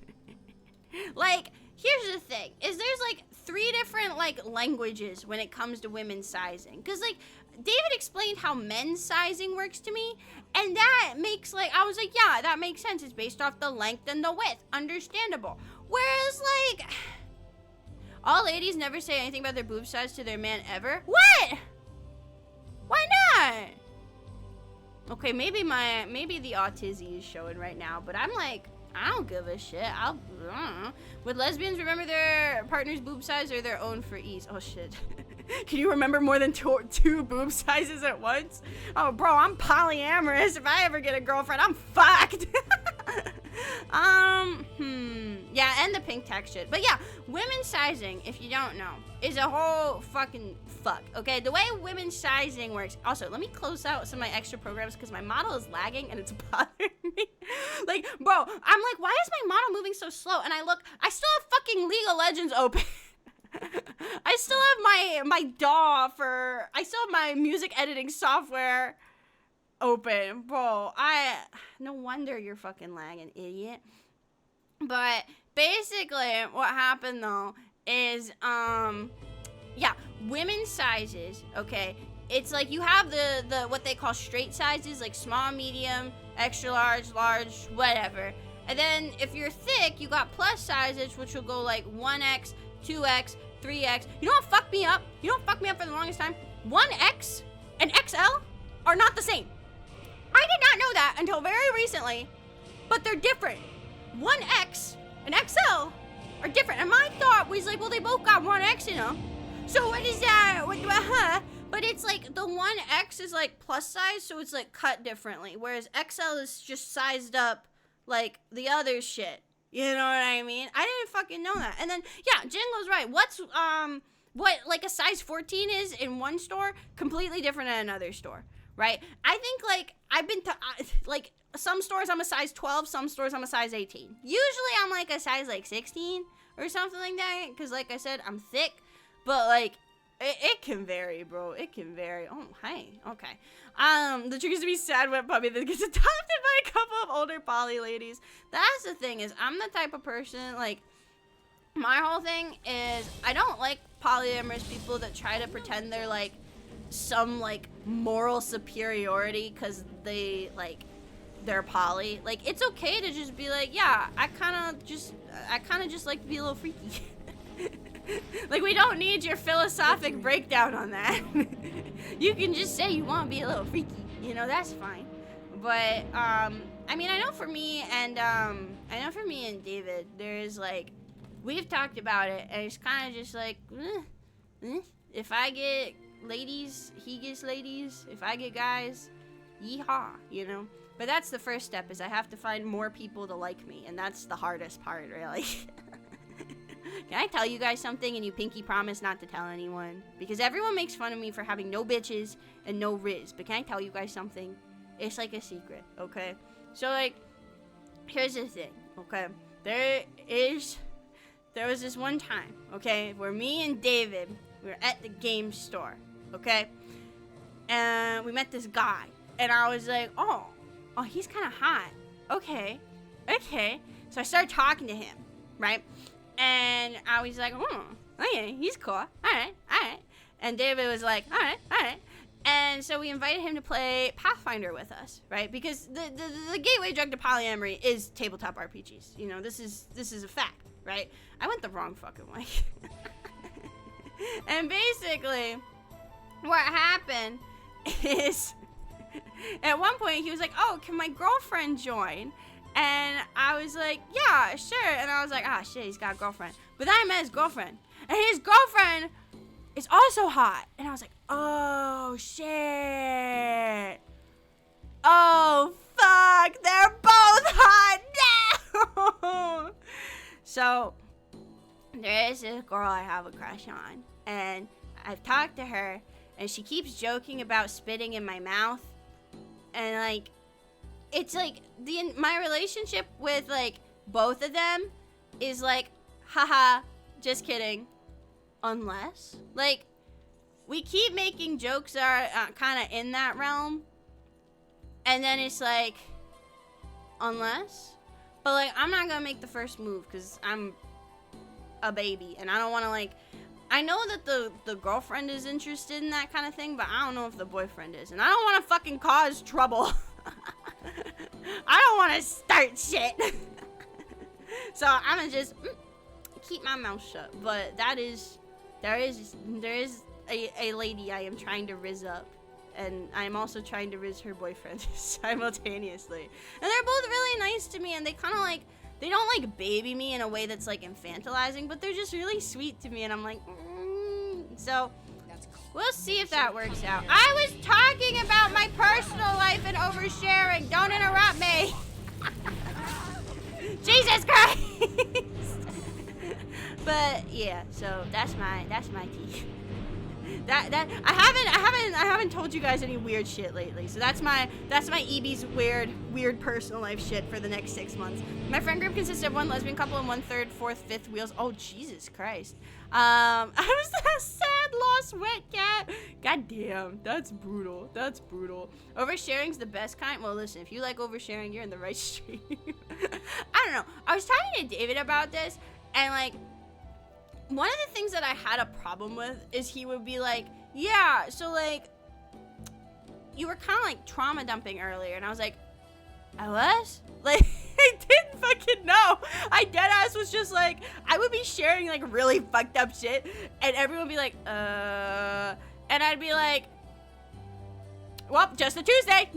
Like, here's the thing. Is there's, like, 3 different, like, languages when it comes to women's sizing. Because, like, David explained how men's sizing works to me. And that makes, like, I was like, yeah, that makes sense. It's based off the length and the width. Understandable. Whereas, like, all ladies never say anything about their boob size to their man ever. What? Why not? Okay, maybe the autism is showing right now, but I'm like, I don't give a shit. I don't know. Would lesbians remember their partner's boob size or their own for ease? Oh shit. Can you remember more than two boob sizes at once? Oh bro, I'm polyamorous. If I ever get a girlfriend, I'm fucked. Yeah, and the pink tech shit. But yeah, women's sizing, if you don't know, is a whole fucking fuck, okay? The way women's sizing works. Also, let me close out some of my extra programs because my model is lagging and it's bothering me. Like, bro, I'm like, why is my model moving so slow? And I look, I still have fucking League of Legends open. I still have my DAW for, I still have my music editing software open. Bro, no wonder you're fucking lagging, idiot. But basically what happened though is yeah, women's sizes, okay? It's like you have the what they call straight sizes, like small, medium, extra large, large, whatever. And then if you're thick, you got plus sizes, which will go like 1X, 2X, 3X. You know what fucked me up? You know what fucked me up for the longest time? 1X and XL are not the same. I did not know that until very recently, but they're different. 1X and XL are different. And my thought was like, well, they both got 1X in them. So what is that? But it's like the 1X is like plus size, so it's like cut differently. Whereas XL is just sized up like the other shit. You know what I mean? I didn't fucking know that. And then, yeah, Jingo's right. What like a size 14 is in one store, completely different in another store, right? I think like I've been to like some stores I'm a size 12, some stores I'm a size 18. Usually I'm like a size like 16 or something like that, because like I said, I'm thick, but like it can vary, bro. It can vary. Oh, hi. Okay. The trick is to be sad when puppy that gets adopted by a couple of older poly ladies. That's the thing, is I'm the type of person, like, my whole thing is I don't like polyamorous people that try to pretend they're like some like moral superiority because they're poly. Like, it's okay to just be like, yeah, I kind of just like to be a little freaky. Like, we don't need your philosophic breakdown on that. You can just say you want to be a little freaky, you know, that's fine. But I mean, I know for me and David, there's like, we've talked about it, and it's kind of just like, if I get ladies, he gets ladies. If I get guys, yeehaw, you know. But that's the first step, is I have to find more people to like me, and that's the hardest part, really. Can I tell you guys something, and you pinky promise not to tell anyone? Because everyone makes fun of me for having no bitches and no riz. But can I tell you guys something? It's like a secret, okay? So, like, here's the thing, okay? There was this one time, okay, where me and David, we were at the game store, okay? And we met this guy. And I was like, oh, he's kind of hot. Okay. So I started talking to him, right? And I was like, okay, he's cool. All right. And David was like, all right. And so we invited him to play Pathfinder with us, right? Because the gateway drug to polyamory is tabletop RPGs. You know, this is a fact, right? I went the wrong fucking way. And basically, what happened is, at one point he was like, oh, can my girlfriend join? And I was like, yeah, sure. And I was like, ah, shit, he's got a girlfriend. But then I met his girlfriend. And his girlfriend is also hot. And I was like, oh, shit. Oh, fuck. They're both hot. No. So, there is this girl I have a crush on. And I've talked to her. And she keeps joking about spitting in my mouth. And, like, it's like my relationship with like both of them is like, haha, just kidding. Unless like we keep making jokes that are kind of in that realm, and then it's like, unless, but like I'm not gonna make the first move because I'm a baby and I don't want to like. I know that the girlfriend is interested in that kind of thing, but I don't know if the boyfriend is, and I don't want to fucking cause trouble. I don't want to start shit. So I'm gonna just keep my mouth shut. But there is a lady I am trying to riz up, and I'm also trying to riz her boyfriend simultaneously. And they're both really nice to me, and they kind of like, they don't like baby me in a way that's like infantilizing, but they're just really sweet to me, and I'm like, so we'll see if that works out. I was talking about my personal life and oversharing. Don't interrupt me. Jesus Christ. But yeah, so that's my tea. That I haven't told you guys any weird shit lately. So that's my EB's weird personal life shit for the next 6 months. My friend group consists of 1 lesbian couple and 1/3, 4th, 5th wheels. Oh Jesus Christ. I was that sad lost wet cat. God damn, that's brutal. That's brutal. Oversharing's the best kind. Well, listen, if you like oversharing, you're in the right stream. I don't know. I was talking to David about this, and like, one of the things that I had a problem with is he would be like, yeah, so like, you were kind of like trauma dumping earlier. And I was like, I was? Like, I didn't fucking know. I deadass was just like, I would be sharing like really fucked up shit. And everyone would be like, and I'd be like, well, just a Tuesday.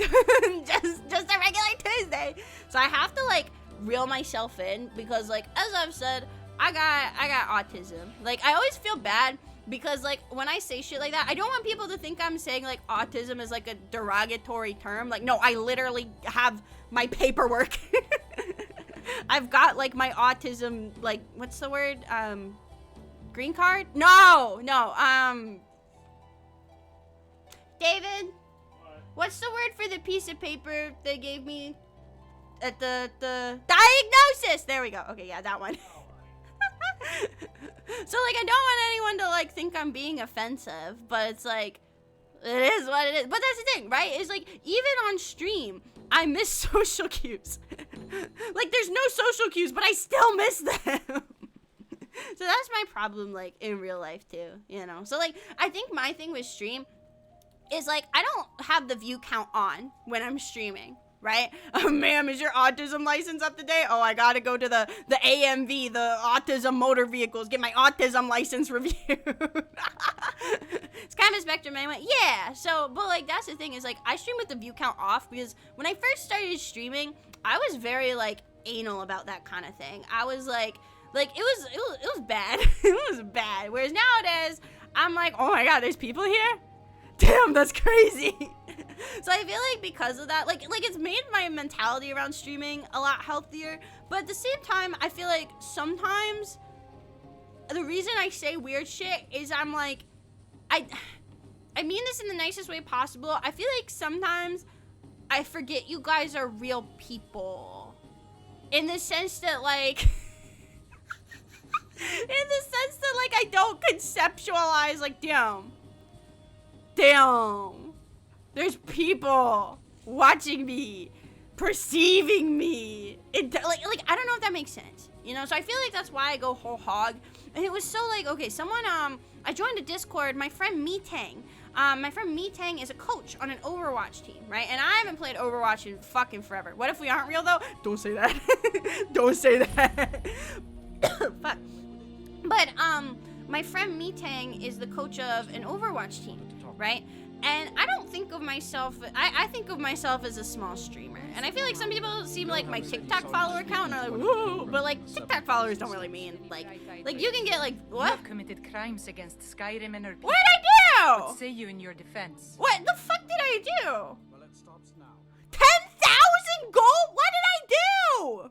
just a regular Tuesday. So I have to like reel myself in because like, as I've said, I got autism. Like, I always feel bad because, like, when I say shit like that, I don't want people to think I'm saying, like, autism is, like, a derogatory term. Like, no, I literally have my paperwork. I've got, like, my autism, like, what's the word? Green card? No, David? What's the word for the piece of paper they gave me at the diagnosis? There we go. Okay, yeah, that one. So like, I don't want anyone to like think I'm being offensive, but it's like, it is what it is. But that's the thing, right? It's like, even on stream, I miss social cues. Like, there's no social cues, but I still miss them. So that's my problem, like, in real life too, you know? So like, I think my thing with stream is like, I don't have the view count on when I'm streaming. Right? Ma'am, is your autism license up to date? Oh, I gotta go to the AMV, the autism motor vehicles, get my autism license reviewed. It's kind of a spectrum. And I went, yeah. So, but like, that's the thing is like, I stream with the view count off because when I first started streaming, I was very like anal about that kind of thing. I was like it was bad. It was bad. Whereas nowadays, I'm like, oh my God, there's people here? Damn, that's crazy. So I feel like because of that, like it's made my mentality around streaming a lot healthier. But at the same time, I feel like sometimes the reason I say weird shit is I'm like, I mean this in the nicest way possible. I feel like sometimes I forget you guys are real people. In the sense that like, I don't conceptualize like, damn. There's people watching me, perceiving me. Like I don't know if that makes sense, you know? So I feel like that's why I go whole hog. And it was so like, okay, someone, I joined a Discord, my friend Meetang. My friend Meetang is a coach on an Overwatch team, right? And I haven't played Overwatch in fucking forever. What if we aren't real though? Don't say that. Don't say that. Fuck. But, my friend Meetang is the coach of an Overwatch team, right? And I don't think of myself, I think of myself as a small streamer. And I feel like some people seem like my TikTok follower count and are like, whoa, but like TikTok followers don't really mean, like you can get like, You what? have committed crimes against Skyrim and her people. What did I What do? say you in your defense? What the fuck did I do? Well, it stops now. 10,000 gold? What did I do?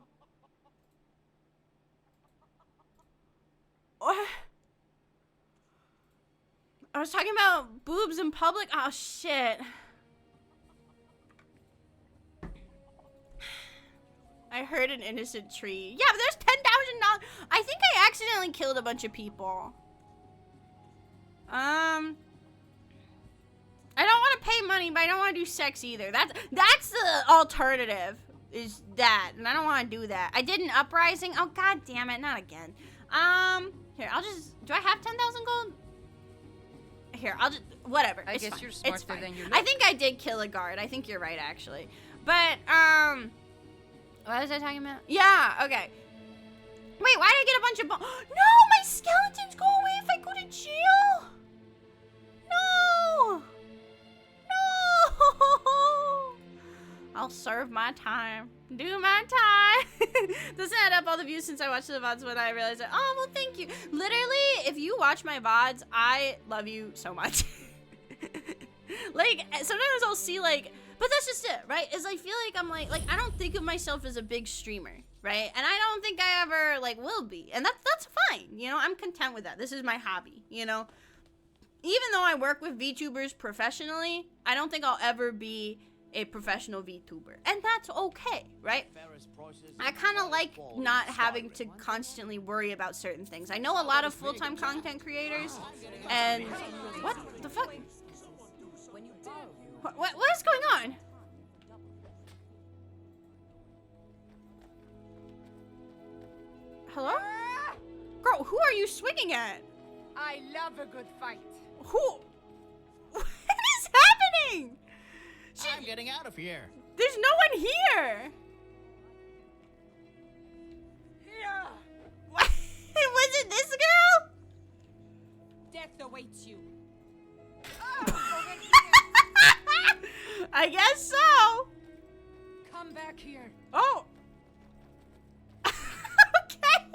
What? I was talking about boobs in public. Oh, shit. I heard an innocent tree. Yeah, but there's $10,000. I think I accidentally killed a bunch of people. I don't want to pay money, but I don't want to do sex either. That's the alternative, is that. And I don't want to do that. I did an uprising. Oh, god damn it. Not again. Here, I'll just... Do I have 10,000 gold? Here, I'll just... Whatever. I It's guess fine. you're It's smarter fine. than you look. I think I did kill a guard. I think you're right, actually. But, what was I talking about? Yeah, okay. Wait, why did I get a bunch of no, my skeletons go away if I go to jail? No! No! I'll serve my time. Do my time. Doesn't add up all the views since I watched the VODs when I realized that. Oh, well, thank you. Literally, if you watch my VODs, I love you so much. Like, sometimes I'll see, like, but that's just it, right? Is I feel like I'm like I don't think of myself as a big streamer. right? And I don't think I ever like will be, and that's fine. You know, I'm content with that. This is my hobby. You know, even though I work with VTubers professionally, I don't think I'll ever be a professional VTuber, and that's okay, right? I kind of like not having to constantly worry about certain things. I know a lot of full-time content creators, and what the fuck? What is going on? Hello? Girl, who are you swinging at? I love a good fight. Who? What is happening? I'm getting out of here. There's no one here. Yeah. What? Was it this girl? Death awaits you. I guess so. Come back here. Oh. Okay.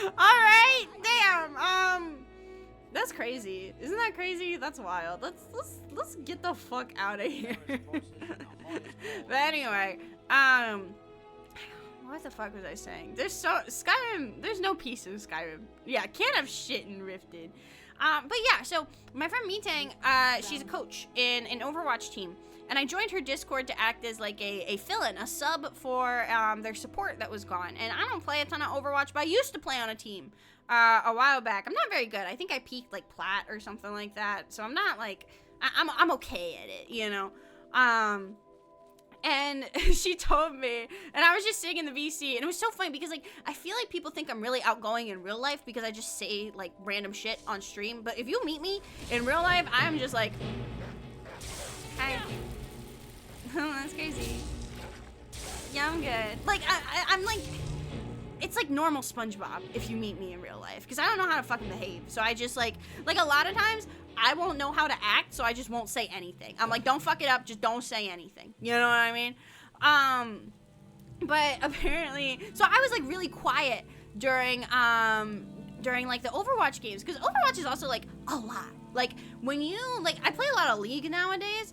All right. Damn. That's crazy. Isn't that crazy? That's wild. Let's get the fuck out of here. But anyway, what the fuck was I saying? Skyrim. There's no peace in Skyrim. Yeah, can't have shit in Rifted. But yeah, so my friend Meetang, she's a coach in an Overwatch team, and I joined her Discord to act as like a fill-in, a sub for their support that was gone. And I don't play a ton of Overwatch, but I used to play on a team a while back. I'm not very good. I think I peaked like plat or something like that, so I'm not like I'm okay at it, you know. And she told me, and I was just sitting in the VC, and it was so funny because, like, I feel like people think I'm really outgoing in real life because I just say, like, random shit on stream. But if you meet me in real life, I'm just like, hi. That's crazy. Yeah, I'm good. Like, I'm like, it's like normal SpongeBob if you meet me in real life because I don't know how to fucking behave. So I just, like a lot of times, I won't know how to act, so I just won't say anything. I'm like, don't fuck it up, just don't say anything. You know what I mean? But apparently, so I was like really quiet during like the Overwatch games, because Overwatch is also like a lot. Like when you, like, I play a lot of League nowadays.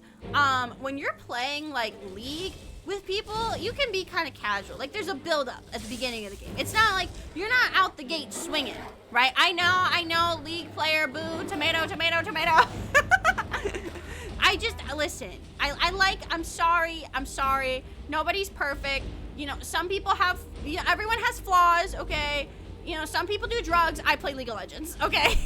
When you're playing like League with people, you can be kind of casual. Like there's a build up at the beginning of the game. It's not like you're not out the gate swinging, right? I know, League player, boo, tomato. I just, listen, I'm sorry. Nobody's perfect. You know, some people have, you know, everyone has flaws, okay? You know, some people do drugs. I play League of Legends, okay?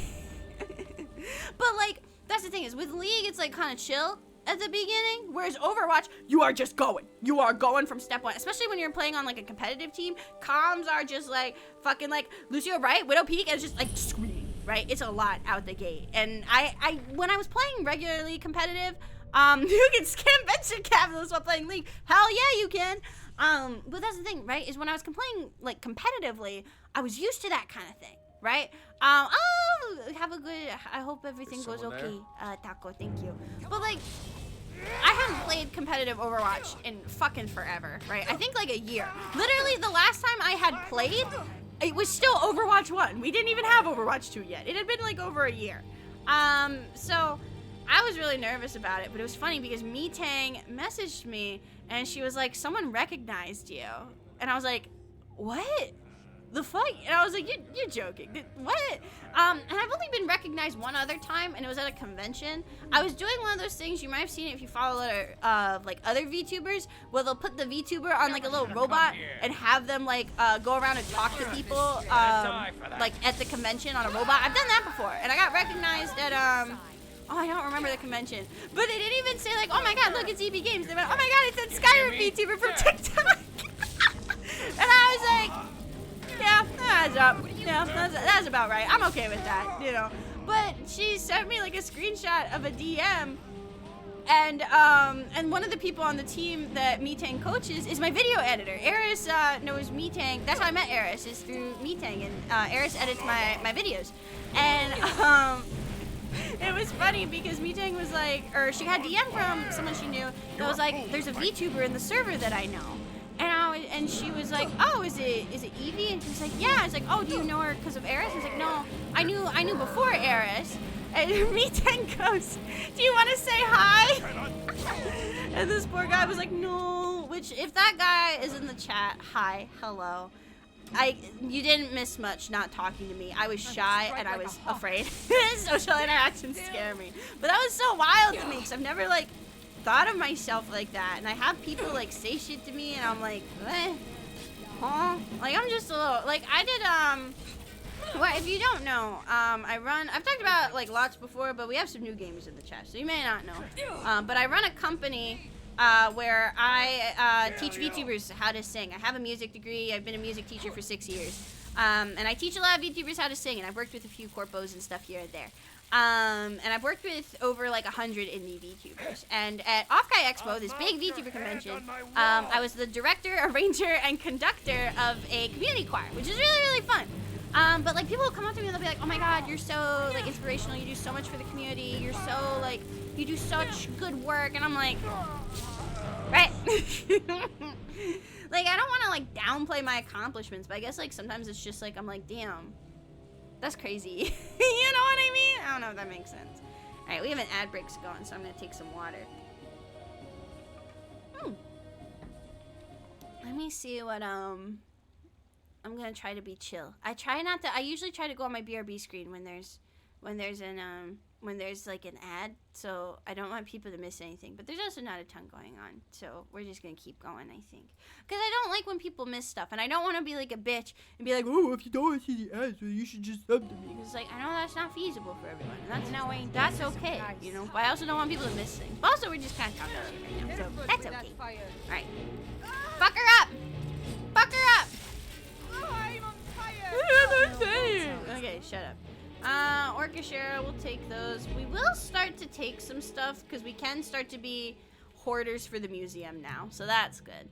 But like, that's the thing is with League, it's like kind of chill at the beginning, whereas Overwatch, you are just going. You are going from step one, especially when you're playing on like a competitive team. Comms are just like fucking like Lucio, right? Widow Peak, and it's just like screaming, right? It's a lot out the gate. And I when I was playing regularly competitive, you can scam venture capitalists while playing League. Hell yeah, you can. But that's the thing, right? Is when I was playing like competitively, I was used to that kind of thing, right? Oh, have a good, I hope everything goes okay, Taco, thank you. But like, I haven't played competitive Overwatch in fucking forever, right? I think like a year. Literally, the last time I had played, it was still Overwatch 1. We didn't even have Overwatch 2 yet. It had been like over a year. So I was really nervous about it, but it was funny because Meetang messaged me and she was like, someone recognized you. And I was like, what? The fuck? And I was like, you're joking. What? And I've only been recognized one other time, and it was at a convention. I was doing one of those things, you might have seen it if you follow like other VTubers, where they'll put the VTuber on like a little robot and have them like go around and talk to people like at the convention on a robot. I've done that before, and I got recognized at oh, I don't remember the convention, but they didn't even say like, oh my god, look, it's EB Games. They went, oh my god, it said Skyrim VTuber from TikTok. And I was like, yeah, that's up. Yeah, that's about right. I'm okay with that, you know. But she sent me like a screenshot of a DM, and one of the people on the team that Meetang coaches is my video editor. Eris knows Meetang. That's how I met Eris, is through Meetang, and Eris edits my videos. And it was funny because Meetang was like, or she had DM from someone she knew that was like, there's a VTuber in the server that I know. And she was like, oh, is it Evie? And she was like, yeah. I was like, oh, do you know her because of Eris? I was like, no, I knew before Eris. And Meetang goes, do you want to say hi? And this poor guy was like, no, Which, if that guy is in the chat, hi, hello. You didn't miss much not talking to me. I was shy and I was afraid. Social interactions scare me. But that was so wild to me because I've never like thought of myself like that. And I have people like say shit to me and I'm like, eh, huh? Like I'm just a little, like I did, well, if you don't know, I've talked about like lots before, but we have some new gamers in the chat, so you may not know. But I run a company where I teach VTubers how to sing. I have a music degree. I've been a music teacher for 6 years. And I teach a lot of VTubers how to sing, and I've worked with a few corpos and stuff here and there. And I've worked with over like 100 indie VTubers. And at Offkai Expo, this big VTuber convention, I was the director, arranger, and conductor of a community choir, which is really, really fun. But like people will come up to me and they'll be like, oh my god, you're so like inspirational, you do so much for the community, you're so like, you do such good work, and I'm like, right. Like I don't want to like downplay my accomplishments, but I guess like sometimes it's just like I'm like, damn, that's crazy. You know what I mean? I don't know if that makes sense. Alright, we have an ad breaks going, so I'm gonna take some water. Let me see what I'm gonna try to be chill. I usually try to go on my BRB screen when there's like an ad, so I don't want people to miss anything. But there's also not a ton going on, so we're just gonna keep going, I think. Because I don't like when people miss stuff, and I don't want to be like a bitch and be like, oh, if you don't want to see the ads, you should just sub to me. Because like I know that's not feasible for everyone, and that's okay, you know. But I also don't want people to miss things. But also, we're just kind of talking shit right now, so that's okay. All right, fuck her up, fuck her up. Okay, shut up. Orchestra, we'll take those. We will start to take some stuff because we can start to be hoarders for the museum now, so that's good.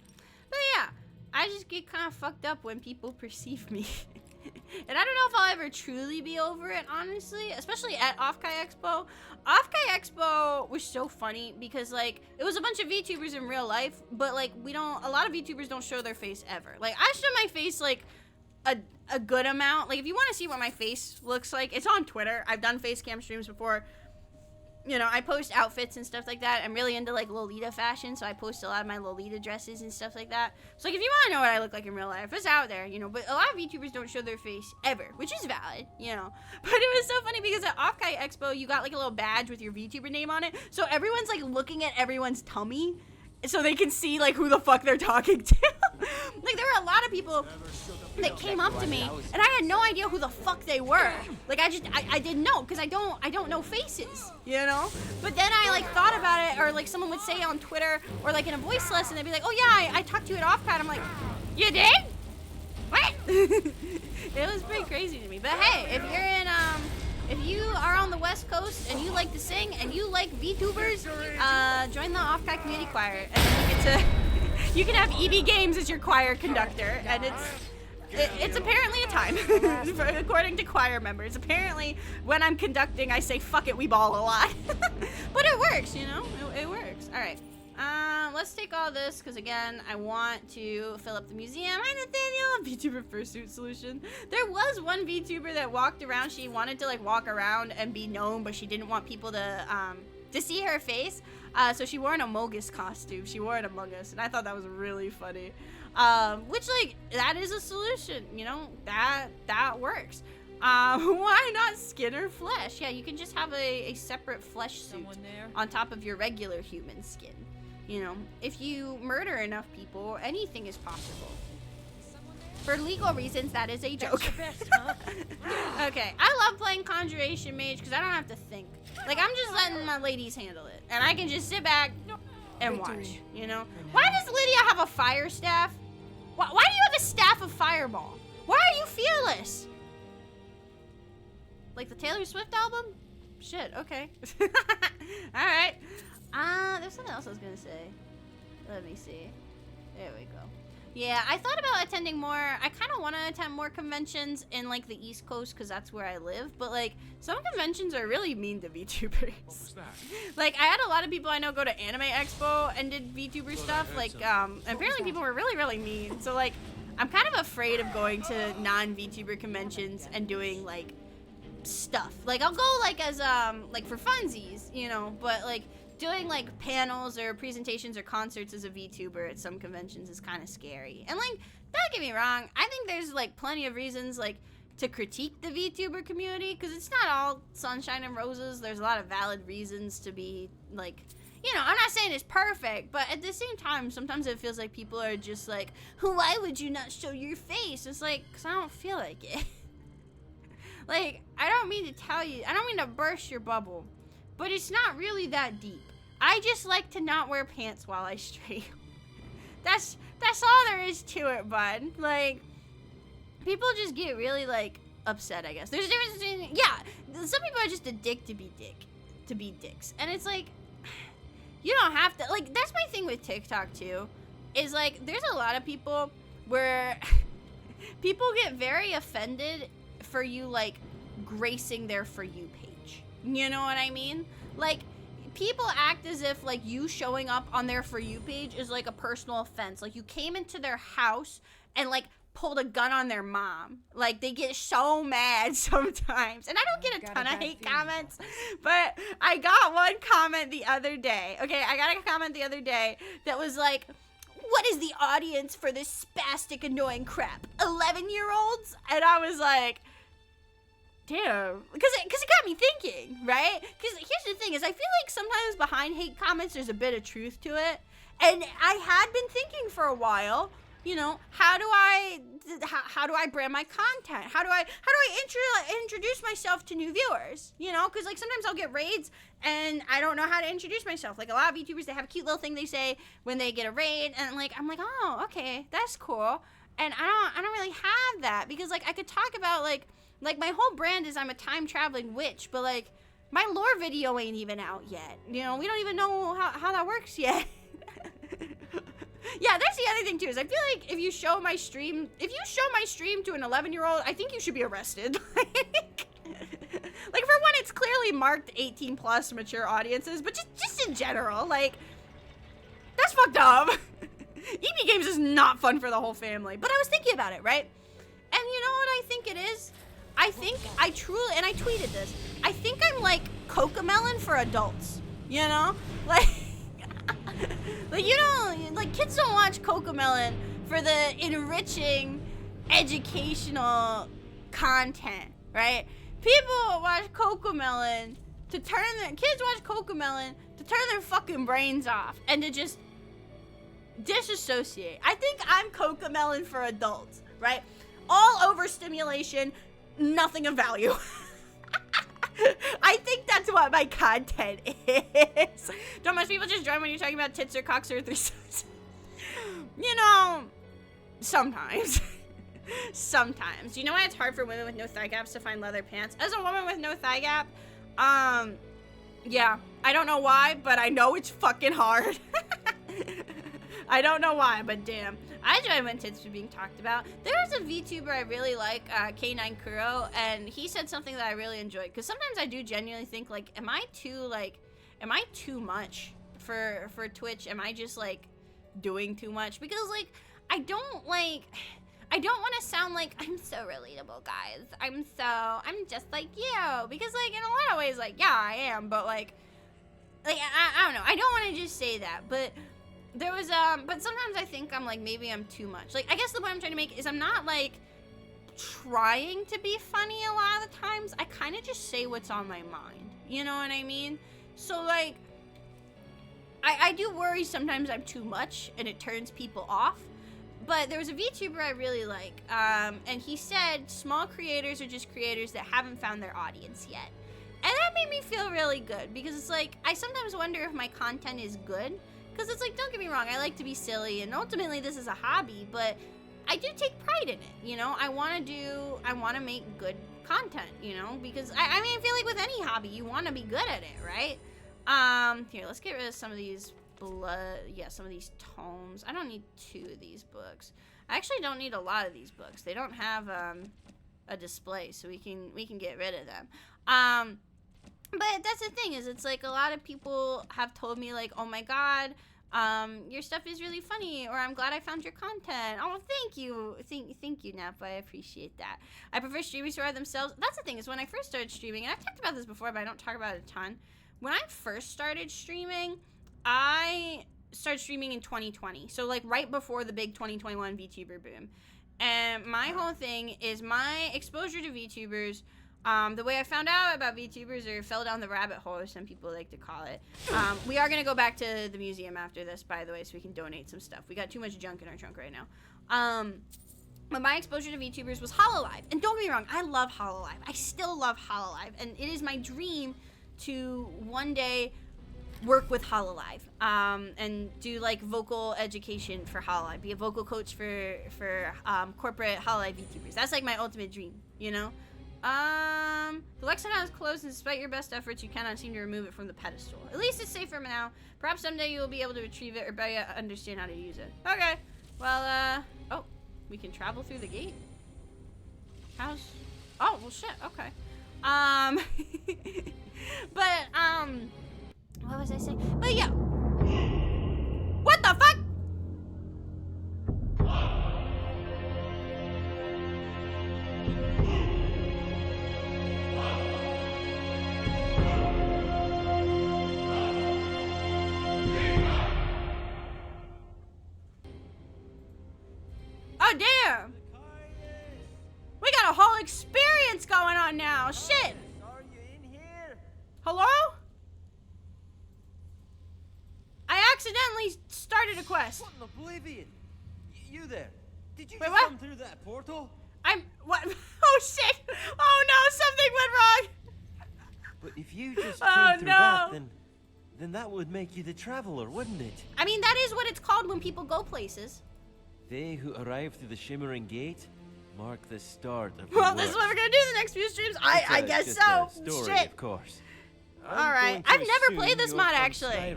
But yeah, I just get kind of fucked up when people perceive me. And I don't know if I'll ever truly be over it, honestly, especially at Offkai Expo. Offkai Expo was so funny because, like, it was a bunch of VTubers in real life, but, like, a lot of VTubers don't show their face ever. Like, I show my face, like, a good amount. Like if you want to see what my face looks like, it's on Twitter. I've done face cam streams before. You know, I post outfits and stuff like that. I'm really into like Lolita fashion, so I post a lot of my Lolita dresses and stuff like that. So like if you want to know what I look like in real life, it's out there, you know. But a lot of VTubers don't show their face ever, which is valid, you know. But it was so funny because at Offkai Expo, you got like a little badge with your VTuber name on it, so everyone's like looking at everyone's tummy so they can see like who the fuck they're talking to. Like there were a lot of people that came up to me and I had no idea who the fuck they were. Like I didn't know because I don't know faces, you know. But then I like thought about it, or like someone would say on Twitter or like in a voice lesson, they'd be like, oh yeah, I talked to you at Offkai. I'm like, you did? What? It was pretty crazy to me. But hey, if you are on the West Coast and you like to sing and you like VTubers, join the Offkai Community Choir, and then you can have EB Games as your choir conductor, and it's apparently a time, according to choir members. Apparently, when I'm conducting, I say "fuck it, we ball" a lot, but it works, you know. It works. All right. Let's take all this, because again, I want to fill up the museum. Hi, Nathaniel, VTuber Fursuit Solution. There was one VTuber that walked around. She wanted to like walk around and be known, but she didn't want people to see her face. So she wore an Among Us costume. She wore an Among Us, and I thought that was really funny. Which like, that is a solution, you know, that works. Why not skin or flesh? Yeah, you can just have a separate flesh suit on top of your regular human skin. You know, if you murder enough people, anything is possible. For legal reasons, that is a joke. Okay, I love playing Conjuration Mage because I don't have to think. Like, I'm just letting my ladies handle it. And I can just sit back and watch, you know? Why does Lydia have a fire staff? Why do you have a staff of fireball? Why are you fearless? Like the Taylor Swift album? Shit, okay. Alright. There's something else I was gonna say. Let me see. There we go. Yeah, I thought about attending more. I kind of want to attend more conventions in like the East Coast because that's where I live. But like some conventions are really mean to VTubers. What was that? Like I had a lot of people I know go to Anime Expo and did VTuber stuff. Like apparently people were really, really mean. So like I'm kind of afraid of going to non-VTuber conventions and doing like stuff. Like I'll go like as like for funsies, you know, but like doing like panels or presentations or concerts as a VTuber at some conventions is kind of scary. And like, don't get me wrong, I think there's like plenty of reasons like to critique the VTuber community, because it's not all sunshine and roses. There's a lot of valid reasons to be like, you know, I'm not saying it's perfect, but at the same time, sometimes it feels like people are just like, why would you not show your face? It's like, because I don't feel like it. Like, I don't mean to tell you, I don't mean to burst your bubble, but it's not really that deep. I just like to not wear pants while I stream. That's all there is to it, bud. Like, people just get really, like, upset, I guess. There's a difference between, yeah, some people are just a dick to be dicks. And it's like, you don't have to, like, that's my thing with TikTok, too, is, like, there's a lot of people where people get very offended for you, like, gracing their For You page. You know what I mean? Like, people act as if, like, you showing up on their For You page is, like, a personal offense. Like, you came into their house and, like, pulled a gun on their mom. Like, they get so mad sometimes. And I don't get a ton of hate comments, but I got one comment the other day. Okay, I got a comment the other day that was like, what is the audience for this spastic annoying crap? 11-year-olds? And I was like, damn. Because it got me thinking, right? Because here's the thing is I feel like sometimes behind hate comments there's a bit of truth to it. And I had been thinking for a while, you know, how do I brand my content? How do I introduce myself to new viewers? You know, because like sometimes I'll get raids and I don't know how to introduce myself. Like a lot of VTubers, they have a cute little thing they say when they get a raid, and like I'm like, oh, okay, that's cool. And I don't really have that because like I could talk about like my whole brand is I'm a time traveling witch, but like my lore video ain't even out yet. You know, we don't even know how that works yet. Yeah, that's the other thing too, is I feel like if you show my stream to an 11-year-old, I think you should be arrested. Like for one, it's clearly marked 18 plus mature audiences, but just in general, like, that's fucked up. EB Games is not fun for the whole family, but I was thinking about it, right? And you know what I think it is? I think I truly, and I tweeted this, I think I'm like Cocomelon for adults, you know? Like, like you don't, like kids don't watch Cocomelon for the enriching educational content, right? People watch Cocomelon to turn their fucking brains off and to just disassociate. I think I'm Cocomelon for adults, right? All overstimulation, nothing of value. I think that's what my content is. Don't most people just join when you're talking about tits or cocks or threesomes? You know, sometimes. Sometimes. You know why it's hard for women with no thigh gaps to find leather pants? As a woman with no thigh gap, yeah, I don't know why, but I know it's fucking hard. I don't know why, but damn. I enjoy when tits are being talked about. There's a VTuber I really like, K9 Kuro, and he said something that I really enjoyed. Because sometimes I do genuinely think, like, am I too much for Twitch? Am I just, like, doing too much? Because, like, I don't want to sound like, I'm so relatable, guys. I'm just like you. Because, like, in a lot of ways, like, yeah, I am. But, like I don't know. I don't want to just say that. But there was, but sometimes I think I'm, like, maybe I'm too much. Like, I guess the point I'm trying to make is I'm not, like, trying to be funny a lot of the times. I kind of just say what's on my mind. You know what I mean? So, like, I do worry sometimes I'm too much and it turns people off. But there was a VTuber I really like, and he said small creators are just creators that haven't found their audience yet. And that made me feel really good, because it's like, I sometimes wonder if my content is good. Because it's like, don't get me wrong, I like to be silly, and ultimately this is a hobby, but I do take pride in it, you know? I want to make good content, you know? Because, I mean, I feel like with any hobby, you want to be good at it, right? Here, let's get rid of some of these some of these tomes. I don't need 2 of these books. I actually don't need a lot of these books. They don't have a display, so we can get rid of them. But that's the thing, is it's like a lot of people have told me, like, oh my god, your stuff is really funny, or I'm glad I found your content. Oh, thank you. Thank you, Napa. I appreciate that. I prefer streamers who are themselves. That's the thing, is when I first started streaming, and I've talked about this before, but I don't talk about it a ton. when I first started streaming, I started streaming in 2020. So like right before the big 2021 VTuber boom. And my whole thing is my exposure to VTubers, the way I found out about VTubers, or fell down the rabbit hole, as some people like to call it. We are going to go back to the museum after this, by the way, so we can donate some stuff. We got too much junk in our trunk right now. But my exposure to VTubers was Hololive. And don't get me wrong, I love Hololive. I still love Hololive. And it is my dream to one day work with Hololive and do like vocal education for Hololive. Be a vocal coach for corporate Hololive VTubers. That's like my ultimate dream, you know? The lexicon is closed, and despite your best efforts, you cannot seem to remove it from the pedestal. At least it's safe for now. Perhaps someday you will be able to retrieve it, or better yet, understand how to use it. Okay. Well, oh, we can travel through the gate. Oh, well, shit. Okay. But, what was I saying? But yeah. What the fuck? Oh, damn. We got a whole experience going on now. Shit. Are you in here? Hello? I accidentally started a quest. What in oblivion? You there? Did you Wait, just what? come through that portal? What? Oh, shit. Oh, no, something went wrong. But if you just Oh, came through that, no. then that would make you the traveler, wouldn't it? I mean, that is what it's called when people go places. They who arrive through the Shimmering Gate mark the start of Well, the this is what we're gonna do the next few streams. I guess just so. A story, Shit. of course. Alright. I've never played this mod, actually.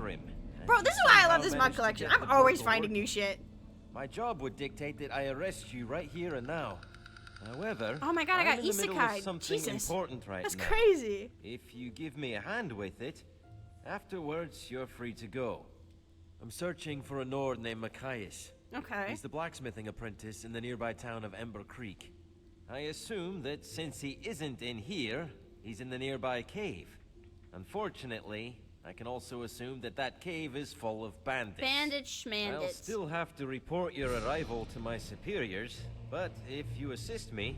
Bro, this is why I love this mod collection. I'm always finding new shit. My job would dictate that I arrest you right here and now. However, Oh my god, I I'm got in the middle of isekai. something Jesus. important right That's now. crazy. If you give me a hand with it, afterwards you're free to go. I'm searching for a Nord named Machias. Okay. He's the blacksmithing apprentice in the nearby town of Ember Creek. I assume that since he isn't in here, he's in the nearby cave. Unfortunately, I can also assume that that cave is full of bandits. Bandit I'll schmandits. still have to report your arrival to my superiors, but if you assist me,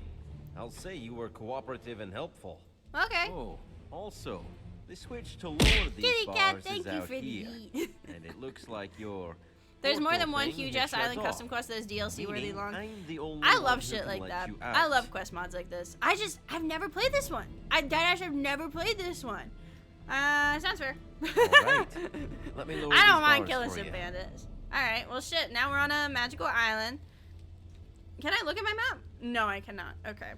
I'll say you were cooperative and helpful. Okay. Oh, also, the switch to lower these Kitty cat, bars thank is you out for the here, eat. and it looks like your There's more portal than one thing huge has ass island shut custom off. quest that is DLC worthy Meaning long. I'm the only I one love who shit can like let that. you I out. love quest mods like this. I've never played this one. I've never played this one. Sounds fair. Alright. Let me lower I don't these mind bars killing for some you. bandits. Alright, well shit, now we're on a magical island. Can I look at my map? No, I cannot. Okay.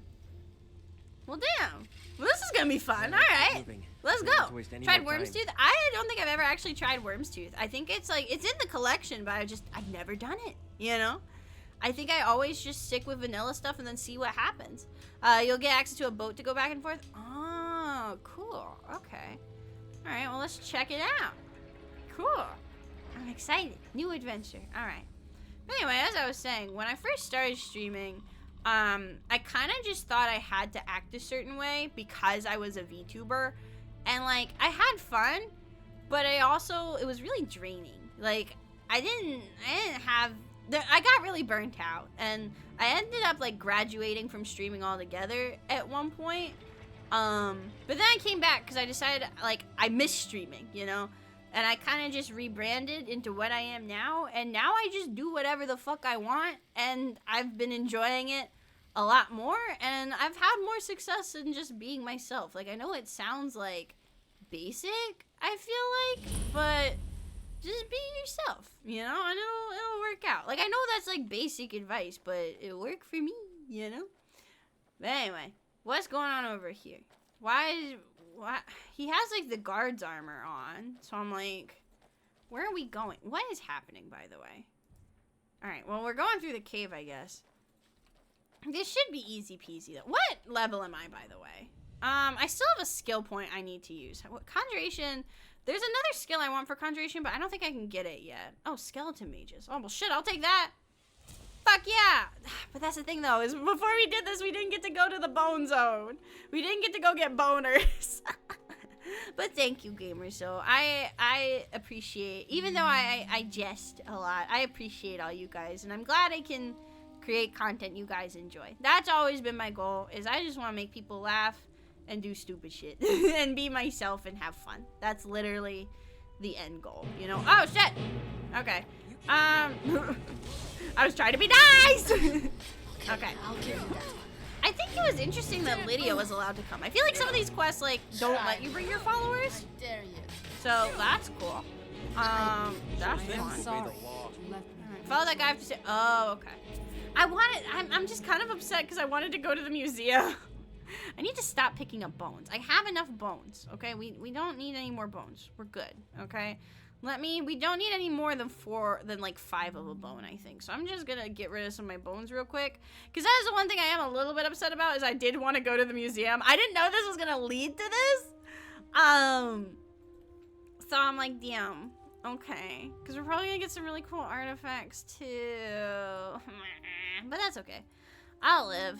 Well, damn. Well, this is gonna be fun. Alright. Moving. Let's Don't have go. to waste any Tried more Worm's time. Tooth? I don't think I've ever actually tried Worm's Tooth. I think it's like, it's in the collection, but I've never done it, you know? I think I always just stick with vanilla stuff and then see what happens. You'll get access to a boat to go back and forth. Oh, cool. Okay. Alright, well, let's check it out. Cool. I'm excited. New adventure. Alright. Anyway, as I was saying, when I first started streaming, I kind of just thought I had to act a certain way because I was a VTuber. And, like, I had fun, but it was really draining. Like, I didn't have... I got really burnt out, and I ended up, like, graduating from streaming altogether at one point. But then I came back because I decided, like, I miss streaming, you know? And I kind of just rebranded into what I am now, and now I just do whatever the fuck I want, and I've been enjoying it a lot more, and I've had more success in just being myself. Like, I know it sounds, like, basic, I feel like, but just be yourself, you know, and it'll work out. Like, I know that's, like, basic advice, but it worked for me, you know? But anyway, what's going on over here? Why he has, like, the guard's armor on, so I'm like, where are we going? What is happening, by the way? Alright, well, we're going through the cave, I guess. This should be easy peasy, though. What level am I, by the way? I still have a skill point I need to use. Conjuration. There's another skill I want for Conjuration, but I don't think I can get it yet. Oh, Skeleton Mages. Oh, well, shit, I'll take that. Fuck yeah. But that's the thing, though, is before we did this, we didn't get to go to the Bone Zone. We didn't get to go get boners. But thank you, gamers. So I appreciate, even though I jest a lot, I appreciate all you guys, and I'm glad I can create content you guys enjoy. That's always been my goal, is I just want to make people laugh and do stupid shit and be myself and have fun. That's literally the end goal, you know? Oh, shit! Okay. I was trying to be nice! Okay. I think it was interesting that Lydia was allowed to come. I feel like some of these quests, like, don't let you bring your followers. So, that's cool. That's fun. Sorry. Follow that guy to say, oh, okay. I'm just kind of upset because I wanted to go to the museum. I need to stop picking up bones. I have enough bones, okay? We don't need any more bones. We're good, okay? We don't need any more than 5 of a bone, I think. So I'm just gonna get rid of some of my bones real quick. Because that is the one thing I am a little bit upset about, is I did want to go to the museum. I didn't know this was gonna lead to this. So I'm like, damn. Okay. Because we're probably gonna get some really cool artifacts too. But that's okay. I'll live.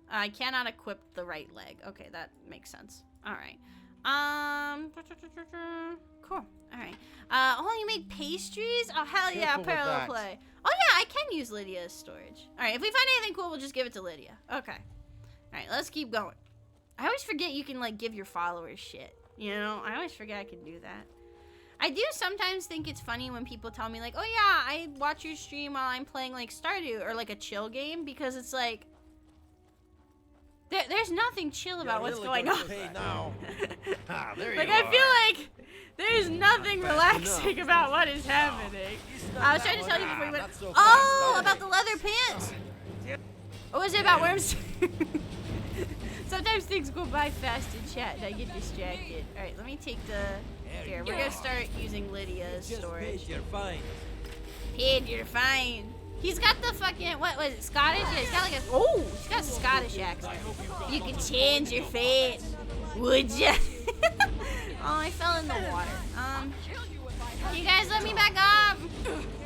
I cannot equip the right leg. Okay, that makes sense. Alright. Cool. Alright. Oh, you make pastries? Oh, hell yeah, Careful with parallel that. play. Oh yeah, I can use Lydia's storage. Alright, if we find anything cool, we'll just give it to Lydia. Okay. Alright, let's keep going. I always forget you can, like, give your followers shit. You know? I always forget I can do that. I do sometimes think it's funny when people tell me, like, oh yeah, I watch your stream while I'm playing, like, Stardew or, like, a chill game, because it's like, there's nothing chill about what's going on. Now. Ah, there Like, you I are. feel like there's nothing relaxing about what is happening. I was trying to tell you before you went, Not so oh, fast, about the leather pants. What was it about worms? Sometimes things go by fast in chat and I get distracted. Alright, let me take the... Here, we're gonna start using Lydia's storage. You're fine. Pid, you're fine. He's got the fucking, what was it, Scottish? Yeah, he's got like a, oh, he's got a Scottish accent. You could change your fate, would ya? Oh, I fell in the water. You guys let me back up.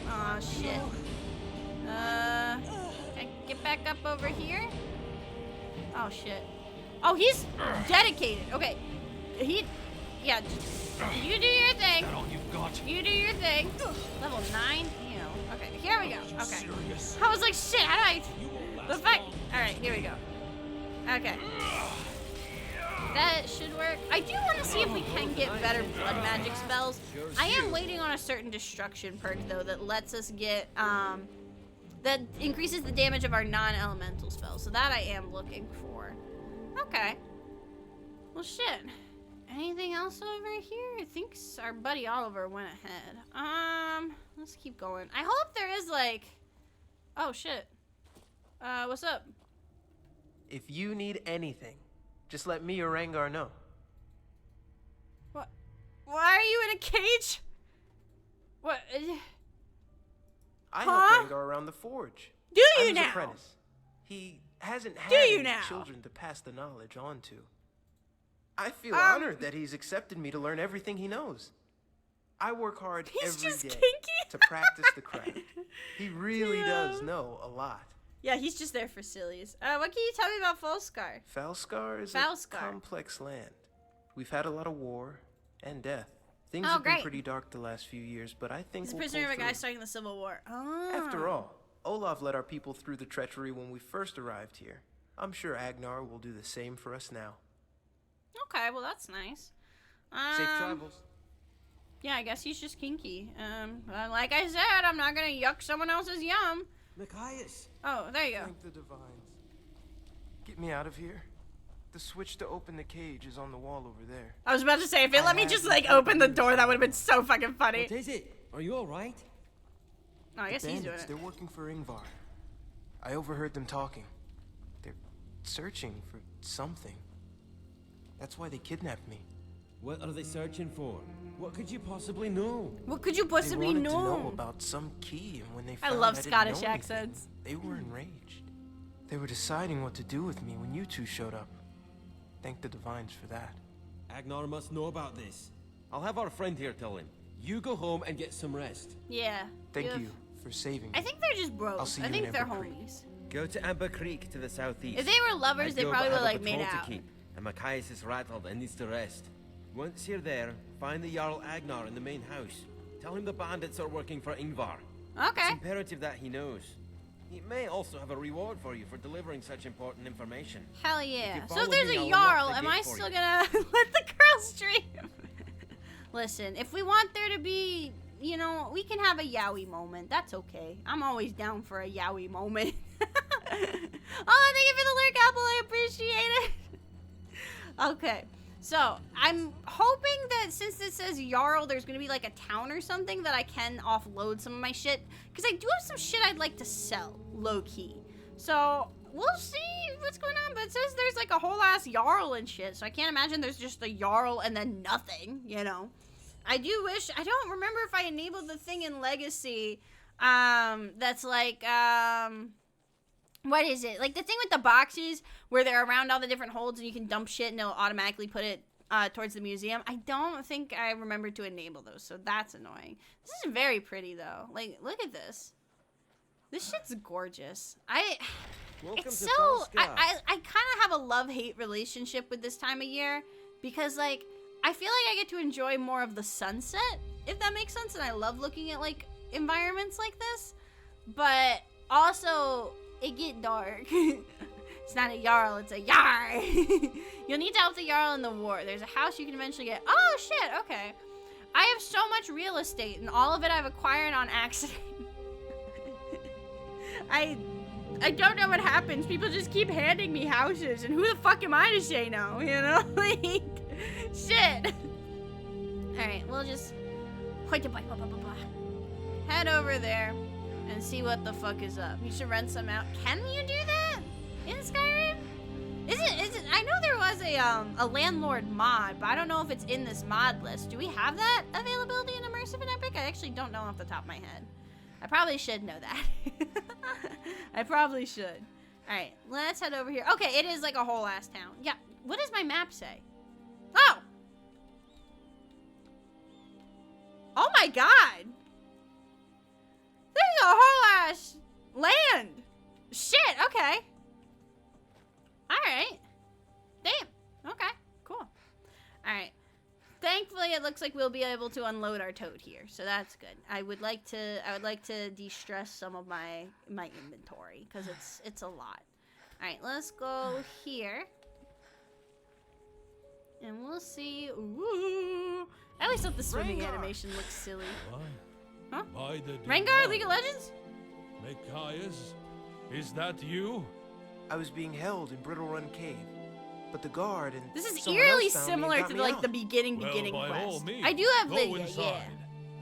Oh, shit. Can I get back up over here? Oh, shit. Oh, he's dedicated. Okay. Yeah, you do your thing. You do your thing. Level 9? Ew. Okay, here we go. Okay. I was like, shit, how do I... The fuck? Alright, here we go. Okay. That should work. I do want to see if we can get better blood magic spells. I am waiting on a certain destruction perk, though, that lets us get, that increases the damage of our non-elemental spells. So that I am looking for. Okay. Well, shit. Anything else over here? I think our buddy Oliver went ahead. Let's keep going. I hope there is, like... Oh, shit. What's up? If you need anything, just let me or Rangar know. What? Why are you in a cage? What? I Huh? help Rangar around the forge. Do I'm you his now? apprentice. He hasn't had Do you any now? children to pass the knowledge on to. I feel Um, honored that he's accepted me to learn everything he knows. I work hard He's every just day kinky. to practice the craft. He really does Yeah. know a lot. Yeah, he's just there for sillies. What can you tell me about Falskar? Falskar is Falskar. a complex land. We've had a lot of war and death. Things Oh, have been great. pretty dark the last few years, but I think He's a we'll prisoner of pull a guy through. starting the Civil War. Oh. After all, Olaf led our people through the treachery when we first arrived here. I'm sure Agnar will do the same for us now. Okay, well that's nice. Safe travels. Yeah, I guess he's just kinky. Like I said, I'm not gonna yuck someone else's yum. Machias. Oh, there you go. Thank the divines. Get me out of here. The switch to open the cage is on the wall over there. I was about to say, if it let me just like open the door, that would have been so fucking funny. What is it? Are you alright? Oh, I guess he's doing Bandits, it. they're working for Ingvar. I overheard them talking. They're searching for something. That's why they kidnapped me. What are they searching for? What could you possibly know? What could you They possibly wanted to know know? about some key, and when they I found love didn't Scottish know anything, accents. they were enraged. They were deciding what to do with me when you two showed up. Thank the divines for that. Agnar must know about this. I'll have our friend here tell him. You go home and get some rest. Yeah. Thank have- you for saving me. I think they're just bros. I'll see I you think in they're Amber Creek. homies. Go to Amber Creek to the southeast. If they were lovers, I'd they go, probably but I would have a like made patrol to out. keep. and Machias is rattled and needs to rest. Once you're there, find the Jarl Agnar in the main house. Tell him the bandits are working for Ingvar. Okay. It's imperative that he knows. He may also have a reward for you for delivering such important information. Hell yeah. you So follow if there's me, a I'll unlock Jarl, the am gate I for still you. gonna let the girl stream? Listen, if we want there to be, you know, we can have a yaoi moment. That's okay. I'm always down for a yaoi moment. Oh, thank you for the lurk, Apple. I appreciate it. Okay. So, I'm hoping that since this says Jarl, there's gonna be like a town or something that I can offload some of my shit. Because I do have some shit I'd like to sell, low-key. So, we'll see what's going on. But it says there's like a whole ass Jarl and shit. So I can't imagine there's just a Jarl and then nothing, you know. I do wish, I don't remember if I enabled the thing in Legacy, that's like, what is it? Like the thing with the boxes where they're around all the different holds and you can dump shit and it'll automatically put it towards the museum. I don't think I remember to enable those, so that's annoying. This is very pretty though. Like, look at this. This shit's gorgeous. Welcome It's to so, Falskar. I kind of have a love-hate relationship with this time of year because like, I feel like I get to enjoy more of the sunset, if that makes sense, and I love looking at like environments like this, but also it get dark. It's not a Jarl, it's a Yar. You'll need to help the Jarl in the war. There's a house you can eventually get. Oh shit, okay. I have so much real estate and all of it I've acquired on accident. I don't know what happens. People just keep handing me houses and who the fuck am I to say no, you know? Like, shit. Alright, we'll just head over there and see what the fuck is up. You should rent some out. Can you do that in Skyrim? Is it I know there was a landlord mod, but I don't know if it's in this mod list. Do we have that availability in Immersive and Epic? I actually don't know off the top of my head. I probably should know that. I probably should. Alright, let's head over here. Okay, it is like a whole ass town. Yeah, what does my map say? Oh! Oh my god! There's a whole ass land! Shit, okay. Alright. Damn. Okay, cool. Alright. Thankfully, it looks like we'll be able to unload our toad here, so that's good. I would like to de-stress some of my inventory, because it's a lot. Alright, let's go here. And we'll see. Ooh. I always thought the swimming Rengar. animation looked silly. Huh? By the Rengar, divine League of Legends? Machias, is that you? I was being held in Brittle Run Cave, but the guard and This is someone eerily else found me and similar got to me like out. the beginning Well, by all quest. means, I do have go Lydia, inside. yeah.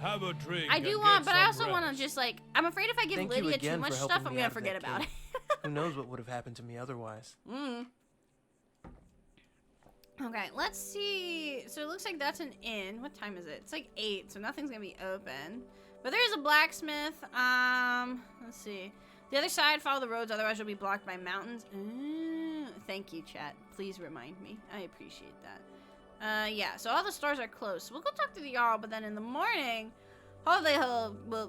Have a drink. I do and want, get but I some also want to rest. just like, I'm afraid if I give Thank you Lydia too again much for stuff, helping I'm me gonna out of forget that about it. cave. Who knows what would have happened to me otherwise? Okay, let's see. So it looks like that's an inn. What time is it? It's like 8, so nothing's gonna be open. But there is a blacksmith. Let's see. The other side, follow the roads, otherwise you'll be blocked by mountains. Thank you, chat. Please remind me. I appreciate that. Yeah, so all the stores are closed. So we'll go talk to the Jarl, but then in the morning, hopefully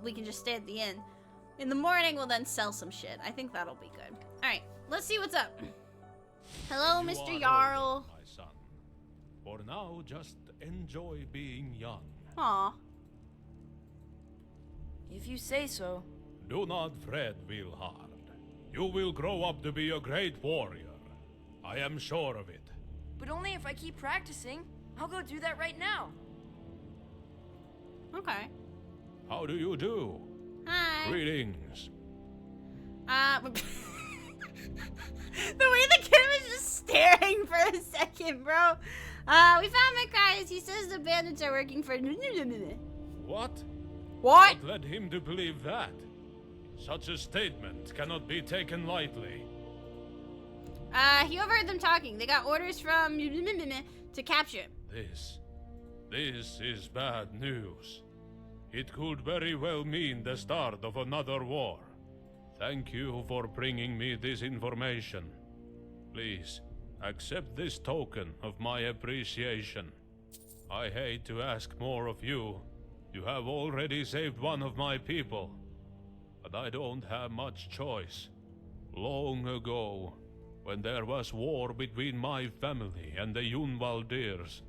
we can just stay at the inn. In the morning, we'll then sell some shit. I think that'll be good. Alright, let's see what's up. Hello, You Mr. are Jarl. old, my son. For now, just enjoy being young. Aw. If you say so. Do not fret, Wilhard. You will grow up to be a great warrior. I am sure of it. But only if I keep practicing. I'll go do that right now. Okay. How do you do? Hi. Greetings. The way the kid was just staring for a second, bro. We found Machias. He says the bandits are working for. What? What? What led him to believe that? Such a statement cannot be taken lightly. He overheard them talking. They got orders from to capture him. This is bad news. It could very well mean the start of another war. Thank you for bringing me this information. Please, accept this token of my appreciation. I hate to ask more of you. You have already saved one of my people. But I don't have much choice. Long ago, When there was war between my family and the Yunvaldirs,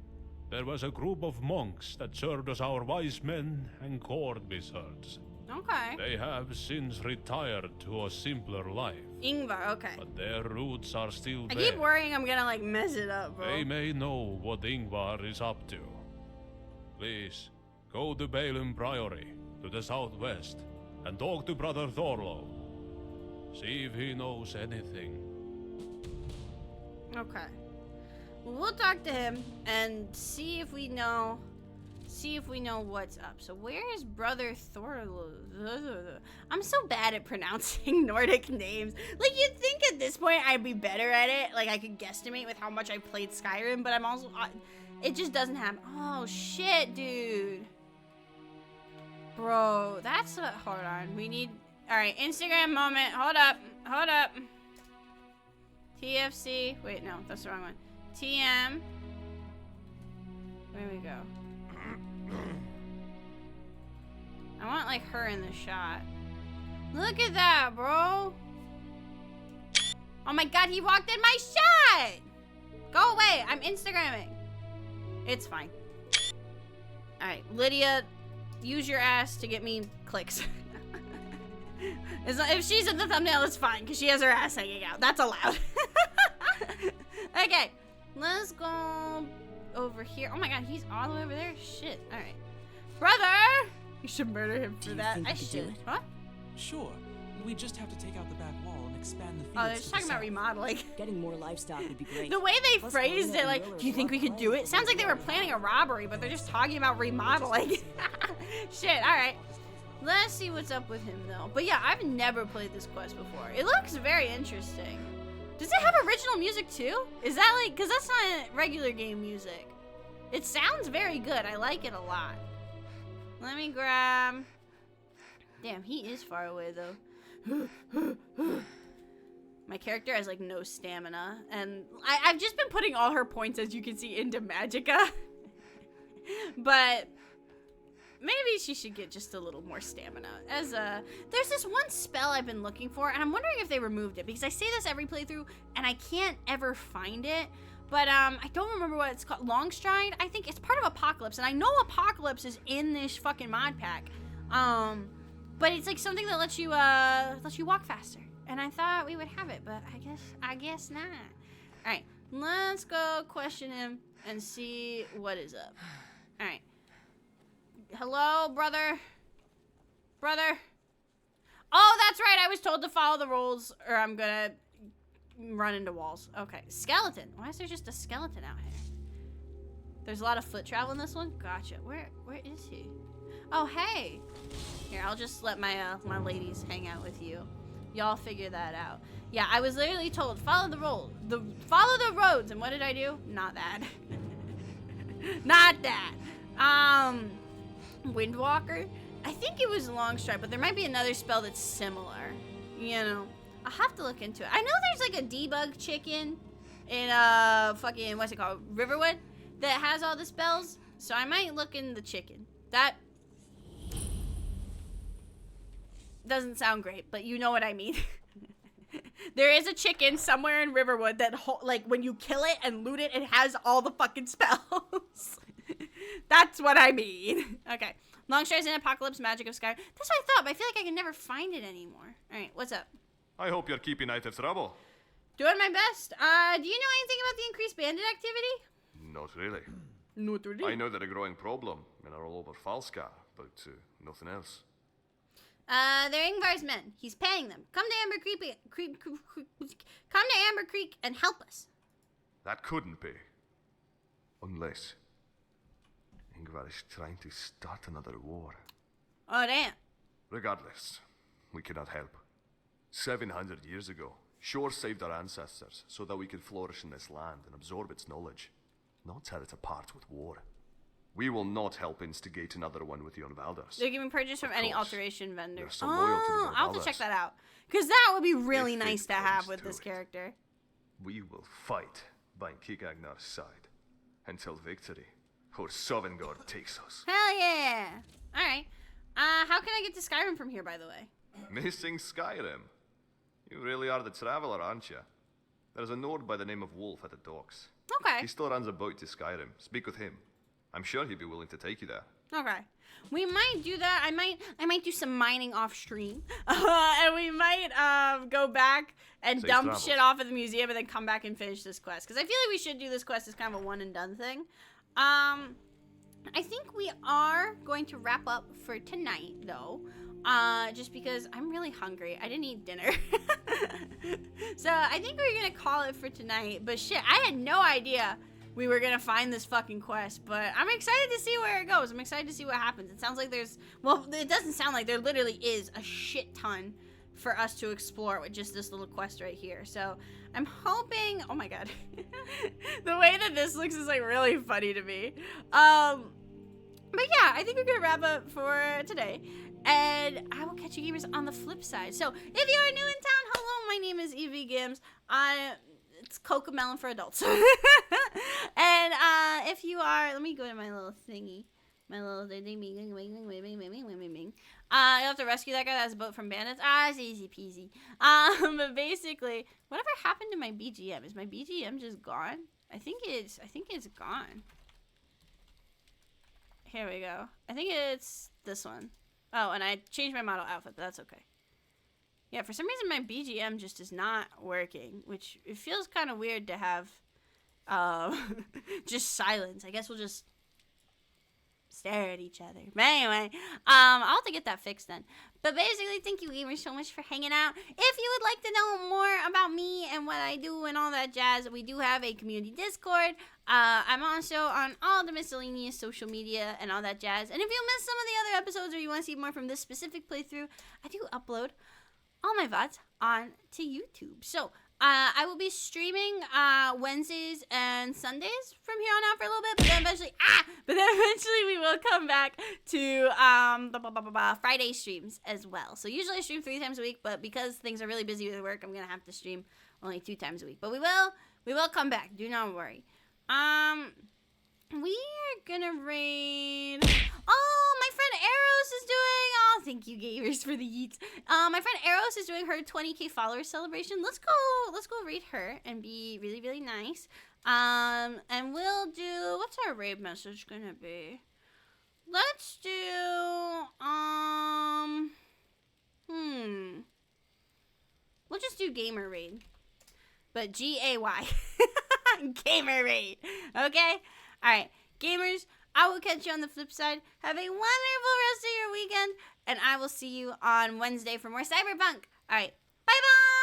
there was a group of monks that served as our wise men and court wizards. Okay. They have since retired to a simpler life, Ingvar, okay. but their roots are still I there. keep worrying I'm gonna like mess it up, bro. They may know what Ingvar is up to. Please, go to Balin Priory, to the southwest, and talk to Brother Thorlo. See if he knows anything. Okay. Well, we'll talk to him and see if we know what's up. So where is Brother Thorlo? I'm so bad at pronouncing Nordic names. Like, you'd think at this point I'd be better at it. Like, I could guesstimate with how much I played Skyrim, but I'm also it just doesn't happen. Oh shit, dude. Bro, that's a hold on. We need alright, Instagram moment. Hold up. TFC. Wait, no, that's the wrong one. TM. There we go. I want like her in the shot. Look at that, bro. Oh my god, he walked in my shot. Go away. I'm Instagramming. It's fine. Alright, Lydia, use your ass to get me clicks. If she's in the thumbnail, it's fine, because she has her ass hanging out. That's allowed. Okay, let's go over here. Oh my god, he's all the way over there? Shit, alright. Brother! You should murder him for that. I should. What? Sure. We just have to take out the back wall and expand the fields. Oh, they're just talking about remodeling. Getting more livestock would be great. The way they Plus, phrased Marina it, like, and Miller do you think we could do it? Sounds like they were planning a robbery, but they're just talking about remodeling. Shit, alright. Let's see what's up with him, though. But yeah, I've never played this quest before. It looks very interesting. Does it have original music, too? Is that like, because that's not regular game music. It sounds very good. I like it a lot. Let me grab... Damn, he is far away, though. My character has, like, no stamina. And I've just been putting all her points, as you can see, into Magicka. But... maybe she should get just a little more stamina. There's this one spell I've been looking for, and I'm wondering if they removed it, because I say this every playthrough, and I can't ever find it. But, I don't remember what it's called. Longstride? I think it's part of Apocalypse, and I know Apocalypse is in this fucking mod pack. But it's like something that lets you walk faster. And I thought we would have it, but I guess not. Alright, let's go question him and see what is up. Alright. Hello, brother? Brother? Oh, that's right. I was told to follow the rules or I'm gonna run into walls. Okay. Skeleton. Why is there just a skeleton out here? There's a lot of foot travel in this one? Gotcha. Where is he? Oh, hey. Here, I'll just let my my ladies hang out with you. Y'all figure that out. Yeah, I was literally told, follow the roads. And what did I do? Not that. Not that. Windwalker? I think it was Longstride, but there might be another spell that's similar. You know, I'll have to look into it. I know there's like a debug chicken in fucking, what's it called? Riverwood that has all the spells. So I might look in the chicken. That doesn't sound great, but you know what I mean. There is a chicken somewhere in Riverwood that, like, when you kill it and loot it, it has all the fucking spells. That's what I mean. Okay. Longstride's in Apocalypse, Magic of Sky. That's what I thought, but I feel like I can never find it anymore. Alright, what's up? I hope you're keeping out of trouble. Doing my best. Do you know anything about the increased bandit activity? Not really. Not really. I know they're a growing problem and are all over Falskar, but nothing else. They're Ingvar's men. He's paying them. Come to Amber Creek and help us. That couldn't be. Unless Ingvar is trying to start another war. Oh, damn. Regardless, we cannot help. 700 years ago, Shore saved our ancestors so that we could flourish in this land and absorb its knowledge, not tear it apart with war. We will not help instigate another one with the Unvalders. They're giving purchase from any course. alteration vendor. They're so loyal to the I'll have to Unvalders. check that out. Because that would be really If it nice to have comes with to this it. character. We will fight by Kigagnar's side until victory or Sovngarde takes us. Hell yeah! Alright. How can I get to Skyrim from here, by the way? Missing Skyrim? You really are the traveler, aren't you? There's a Nord by the name of Wolf at the docks. Okay. He still runs a boat to Skyrim. Speak with him. I'm sure he'd be willing to take you there. Okay. We might do that. I might do some mining off stream. And we might go back and Safe dump travels. shit off at the museum and then come back and finish this quest. Because I feel like we should do this quest as kind of a one and done thing. I think we are going to wrap up for tonight though. Just because I'm really hungry. I didn't eat dinner. So I think we're gonna call it for tonight. But shit, I had no idea we were gonna find this fucking quest, but I'm excited to see where it goes. I'm excited to see what happens. It sounds like there's, well, it doesn't sound like there literally is a shit ton for us to explore with just this little quest right here. So I'm hoping, oh my god, the way that this looks is like really funny to me. But yeah, I think we're gonna wrap up for today. And I will catch you gamers on the flip side. So if you are new in town, hello, my name is Evie Gims. It's Cocomelon for adults. And if you are, let me go to my little thingy. My little you have to rescue that guy that has a boat from bandits. It's easy peasy. But basically, whatever happened to my BGM? Is my BGM just gone? I think it's gone. Here we go. I think it's this one. Oh, and I changed my model outfit, but that's okay. Yeah, for some reason my BGM just is not working, which it feels kind of weird to have just silence. I guess we'll just stare at each other. But anyway, I'll have to get that fixed then. But basically, thank you gamers so much for hanging out. If you would like to know more about me and what I do and all that jazz, we do have a community Discord. I'm also on all the miscellaneous social media and all that jazz. And if you missed some of the other episodes or you want to see more from this specific playthrough, I do upload all my VODs on to YouTube. So I will be streaming Wednesdays and Sundays from here on out for a little bit, but then eventually we will come back to Friday streams as well. So usually I stream 3 times a week, but because things are really busy with work, I'm gonna have to stream only 2 times a week. But we will come back. Do not worry. We are gonna raid. Oh, my friend Eros is doing. Oh, thank you, gamers, for the yeets. My friend Eros is doing her 20k followers celebration. Let's go raid her and be really, really nice. And we'll do. What's our raid message gonna be? Let's do. We'll just do gamer raid, but GAY. Gamer raid. Okay. All right, gamers, I will catch you on the flip side. Have a wonderful rest of your weekend, and I will see you on Wednesday for more Cyberpunk. All right, bye-bye!